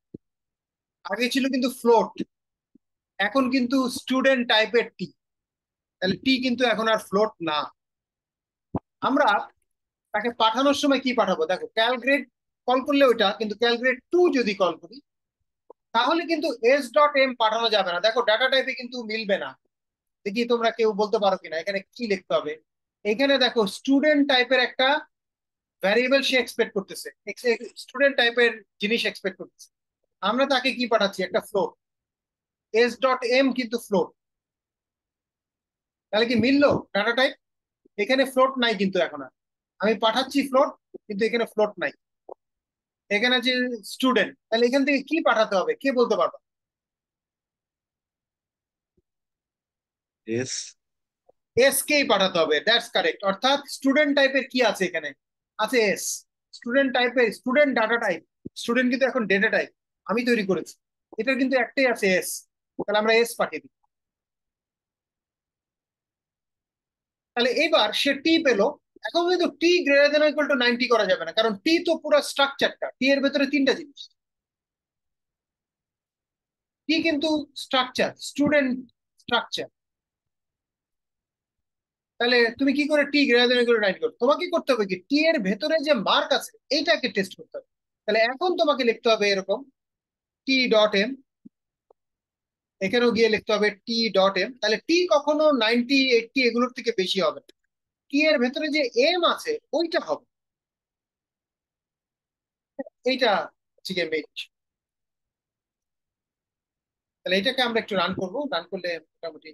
আগে ছিল কিন্তু ফ্লোট, এখন কিন্তু স্টুডেন্ট টাইপের টি। তাহলে টি কিন্তু এখন আর ফ্লোট না। আমরা তাকে পাঠানোর সময় কি পাঠাবো, দেখো ক্যালগ্রেড কল করলে ওইটা, কিন্তু ক্যালগ্রেড 2 যদি কল করি তাহলে কিন্তু s.m পাঠানো যাবে না। দেখো ডাটা টাইপে কিন্তু মিলবে না। দেখি তোমরা কেউ বলতে পারো কিনা এখানে কি লিখতে হবে। এখানে দেখো স্টুডেন্ট টাইপের একটা ভ্যারিয়েবল সে এক্সপেক্ট করতেছে, স্টুডেন্ট টাইপের জিনিস এক্সপেক্ট করতেছে। আমরা তাকে কি পাঠাচ্ছি, একটা ফ্লোট। s.m কিন্তু ফ্লোট। তাহলে কি মিললো ডাটা টাইপ? এখানে ফ্লোট নাই কিন্তু এখন আর। আমি পাঠাচ্ছি ফ্লোট, কিন্তু এখানে ফ্লোট নাই। এখানে যে স্টুডেন্ট, তাহলে এখান থেকে কি পাঠাতে হবে কে বলতে পারবে? এস। এস কেই পাঠাতে হবে, দ্যাটস কারেক্ট। অর্থাৎ স্টুডেন্ট টাইপের কি আছে এখানে, আছে এস। স্টুডেন্ট টাইপের স্টুডেন্ট ডাটা টাইপ, স্টুডেন্ট কিন্তু এখন ডেটা টাইপ আমি তৈরি করেছি, এটা কিন্তু একটাই আছে এস। তাহলে আমরা এস পাঠিয়ে দিই। তাহলে এবার সে টি পেলো। এখন কিন্তু টি গ্রেটার দেন ইকুয়াল টু 90 করা যাবে না, কারণ টি তো পুরো স্ট্রাকচারটা, টি এর ভেতরে তিনটা জিনিস। টি কিন্তু স্ট্রাকচার, স্টুডেন্ট স্ট্রাকচার। তাহলে তুমি কি করে টি গ্রেটার দেন ইকুয়াল টু 90 করো? তোমাকে করতে হবে কি, টি এর ভেতরে যে মার্ক আছে এইটাকে টেস্ট করতে হবে। তাহলে এখন তোমাকে লিখতে হবে এরকম t.m, এখানেও গিয়ে লিখতে হবে t.m। তাহলে টি কখনো 90 80 এগুলোর থেকে বেশি হবে না। টি এর ভেতরে যে এম আছে ওইটা হবে, এইটা হচ্ছে গিয়ে মেইন। তাহলে এটাকে আমরা একটু রান করবো, রান করলে মোটামুটি।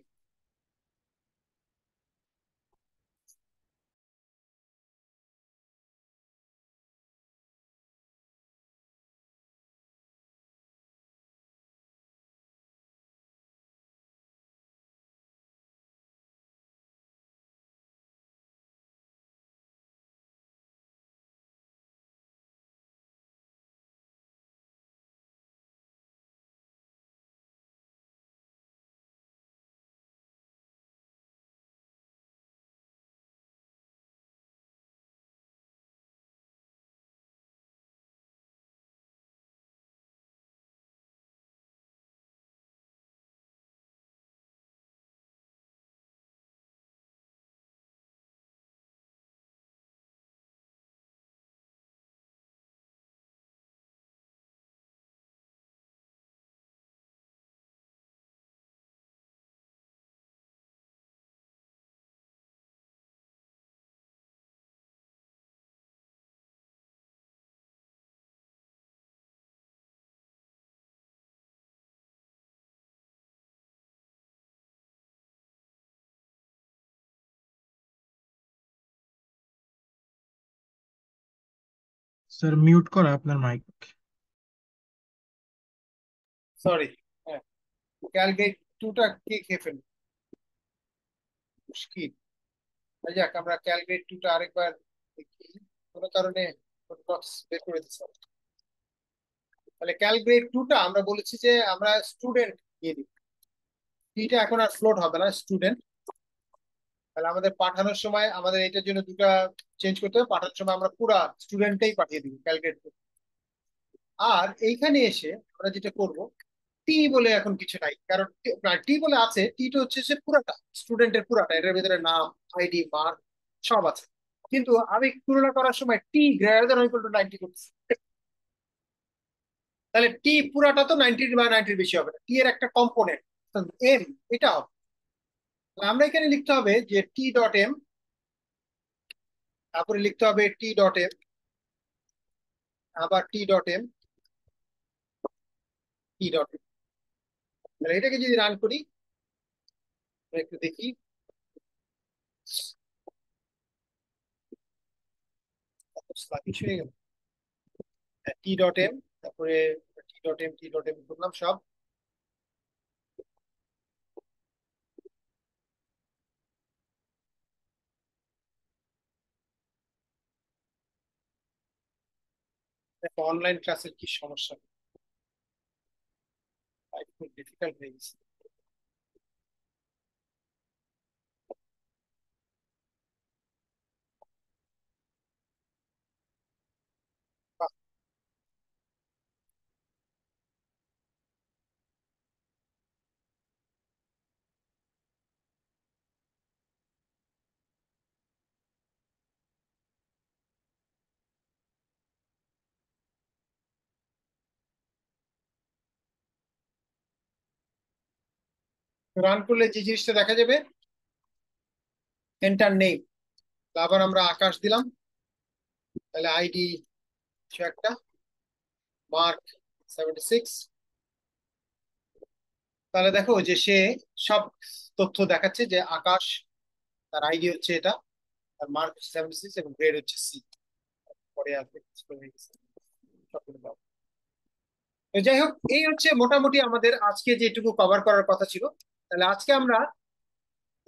স্যার মিউট করা আপনার মাইক। সরি, হ্যাঁ, ক্যালকুলেট টুটা কে খেয়ে ফেলবো, মুশকিল। যাক, আমরা ক্যালকুলেট টুটা আরেকবার দেখি, কোনো কারণে বক্স বের করে দিচ্ছি। তাহলে ক্যালকুলেট টুটা আমরা বলেছি যে আমরা স্টুডেন্ট দিয়ে দিব, টিটা এখন আর ফ্লোট হবে না, স্টুডেন্ট। তাহলে আমাদের পাঠানোর সময় আমাদের এটার জন্য দুটা চেঞ্জ করতে হবে, পাঠানোর সময় আমরা পুরা স্টুডেন্টটাই পাঠিয়ে দিব ক্যালকুলেট। আর এইখানে এসে আমরা যেটা করব, টি বলে এখন কিছু নাই, কারণ টি বলে আছে, টিটা হচ্ছে সে পুরাটা স্টুডেন্টের পুরাটা, এটার ভিতরে নাম, আইডি, মার্ক সব আছে। কিন্তু আমি তুলনা করার সময় টি গ্রেটার দেন ইকুয়াল টু 90 করছি। তাহলে টি পুরাটা তো 90 বা 90 বেশি হবে না, টি এর একটা কম্পোনেন্ট এম, এটা হবে। তাহলে আমরা এখানে লিখতে হবে যে t.m, তারপরে লিখতে হবে t.m, আবার t.m, t.m। তাহলে এটাকে যদি রান করি, আমরা একটু দেখি। স্লাগিশ হয়ে গেল। টি ডট এম, তারপরে টি ডট এম করলাম সব। অনলাইন ক্লাসের কি সমস্যা, একটু ডিফিকাল্ট হয়ে গেছে। রান করলে যে জিনিসটা দেখা যাবে, এন্টার নেম, আবার আমরা আকাশ দিলাম, তাহলে আইডি কিছু একটা, মার্ক 76। তাহলে দেখো যে সে সব তথ্য দেখাচ্ছে যে আকাশ, তার আইডি হচ্ছে এটা, তার মার্ক 76 এবং গ্রেড হচ্ছে সি। পরে আসবে সবগুলো পাবো। তো যাই হোক, এই হচ্ছে মোটামুটি আমাদের আজকে যেটুকু কভার করার কথা ছিল। তাহলে আজকে আমরা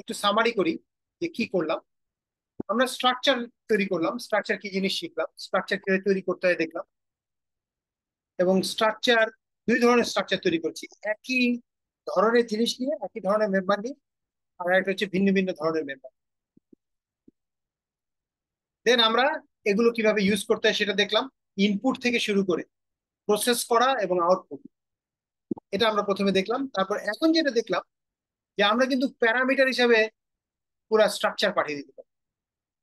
একটু সামারি করি যে কি করলাম। আমরা স্ট্রাকচার তৈরি করলাম, স্ট্রাকচার কি জিনিস শিখলাম, স্ট্রাকচার কিভাবে তৈরি করতে হয় দেখলাম, এবং স্ট্রাকচার, দুই ধরনের স্ট্রাকচার তৈরি করছি, একই ধরনের জিনিস নিয়ে, একই ধরনের মেম্বার নিয়ে, আর একটা হচ্ছে ভিন্ন ভিন্ন ধরনের মেম্বার। দেন আমরা এগুলো কিভাবে ইউজ করতে হয় সেটা দেখলাম, ইনপুট থেকে শুরু করে প্রসেস করা এবং আউটপুট, এটা আমরা প্রথমে দেখলাম। তারপর এখন যেটা দেখলাম যে আমরা কিন্তু প্যারামিটার হিসাবে পুরো স্ট্রাকচার পাঠিয়ে দিতে পারি,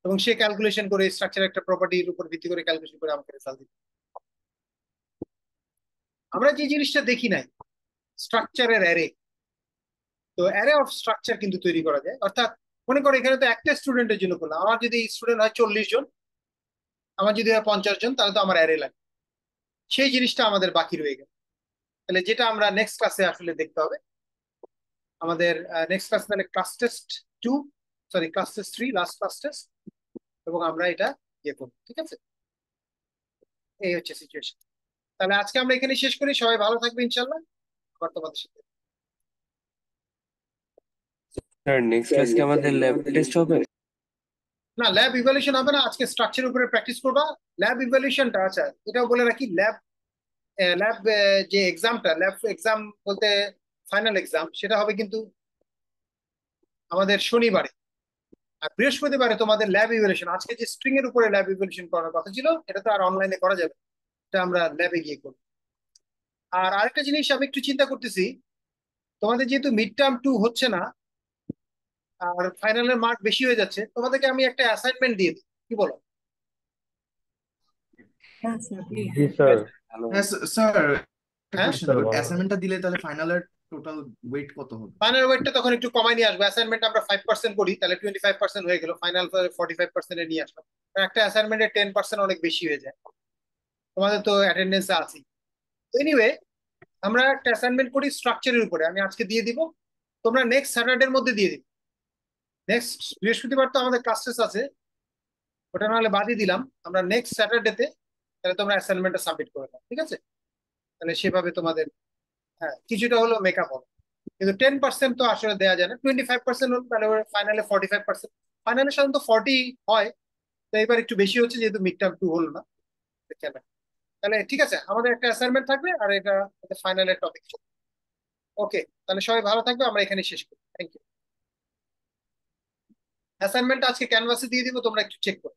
এবং সে ক্যালকুলেশন করে স্ট্রাকচার একটা প্রপার্টির উপর ভিত্তি করে ক্যালকুলেশন করে আমাকে রেজাল্ট দিতে। আমরা যে জিনিসটা দেখি নাই, স্ট্রাকচারের অ্যারে, তো অ্যারে অফ স্ট্রাকচার কিন্তু তৈরি করা যায়। অর্থাৎ মনে করো এখানে তো একটা স্টুডেন্টের জন্য করলাম, আমার যদি স্টুডেন্ট হয় 40 জন, আমার যদি হয় 50 জন, তাহলে তো আমার অ্যারে লাগে, সেই জিনিসটা আমাদের বাকি রয়ে গেল। তাহলে যেটা আমরা নেক্সট ক্লাসে আসলে দেখতে হবে আমাদের, নেক্সট ক্লাস তাহলে class test 2, sorry class test 3, last class test, এবং আমরা এটা ইয়ে করবো, ঠিক আছে? এই হচ্ছে সিচুয়েশন। তাহলে আজকে আমরা এখানে শেষ করি, সবাই ভালো থাকবে ইনশাল্লাহ, আবার তোমাদের সাথে। স্যার নেক্সট ক্লাস কি আমাদের ল্যাব টেস্ট হবে? না, ল্যাব ইভ্যালুয়েশন হবে না, আজকে স্ট্রাকচার উপরে প্র্যাকটিস করবা। ল্যাব ইভ্যালুয়েশনটা, আচ্ছা এটাও বলে রাখি, ল্যাব ল্যাব যে এক্সামটা, ল্যাব এক্সাম বলতে ফাইনাল এক্সাম, সেটা হবে কিন্তু আমাদের শনিবারে। আর বৃহস্পতিবারে তোমাদের ল্যাব ইভ্যালুয়েশন। আজকে যে স্ট্রিং এর উপরে ল্যাব ইভ্যালুয়েশন করার কথা ছিল, এটা তো আর অনলাইনে করা যাবে না, এটা আমরা ল্যাবে গিয়ে করব। আর আরেকটা জিনিস আমি একটু চিন্তা করতেছি, তোমাদের যেহেতু মিড টার্ম 2 হচ্ছে না আর ফাইনালের মার্ক বেশি হয়ে যাচ্ছে, তোমাদেরকে আমি একটা অ্যাসাইনমেন্ট দিয়ে দিই, কি বলো? জি স্যার। ভালো হ্যাঁ স্যার, একটা হ্যাঁ, কোশ্চেন, অ্যাসাইনমেন্টটা দিলে তাহলে ফাইনালের টোটাল ওয়েট কত হবে? ফাইনাল ওয়েটটা তখন একটু কমাই নিয়ে আসবো। অ্যাসাইনমেন্ট আমরা 5% করি, তাহলে 25% হয়ে গেল, ফাইনাল 45% নিয়ে আসলাম। একটা অ্যাসাইনমেন্টে 10% অনেক বেশি হয়ে যায়, তোমাদের তো অ্যাটেন্ডেন্স আছে। এনিওয়ে, আমরা একটা অ্যাসাইনমেন্ট করি স্ট্রাকচারের উপরে, আমি আজকে দিয়ে দিব, তোমরা নেক্সট স্যাটারডের মধ্যে দিয়ে দিবে। নেক্সট বৃহস্পতিবার তো আমাদের ক্লাস টেস্ট আছে, ওটা নাহলে বাদই দিলাম, আমরা নেক্সট স্যাটারডেতে তাহলে তোমরা অ্যাসাইনমেন্টটা সাবমিট করে দাও, ঠিক আছে? তাহলে সেভাবে তোমাদের, হ্যাঁ কিছুটা হলো মেকআপ হবে, কিন্তু 10% তো আসলে দেওয়া যায় না। 25% হলো, তাহলে ফাইনালে 45%, ফাইনালে সাধারণত 40 হয়, তো এবার একটু বেশি হচ্ছে যেহেতু মিড টার্ম 2 হলো না। তাহলে ঠিক আছে, আমাদের একটা অ্যাসাইনমেন্ট থাকবে আর এটা ফাইনালের টপিক। ওকে, তাহলে সবাই ভালো থাকবে, আমরা এখানে শেষ করি, থ্যাংক ইউ। অ্যাসাইনমেন্ট আজকে ক্যানভাসে দিয়ে দিব, তোমরা একটু চেক করো।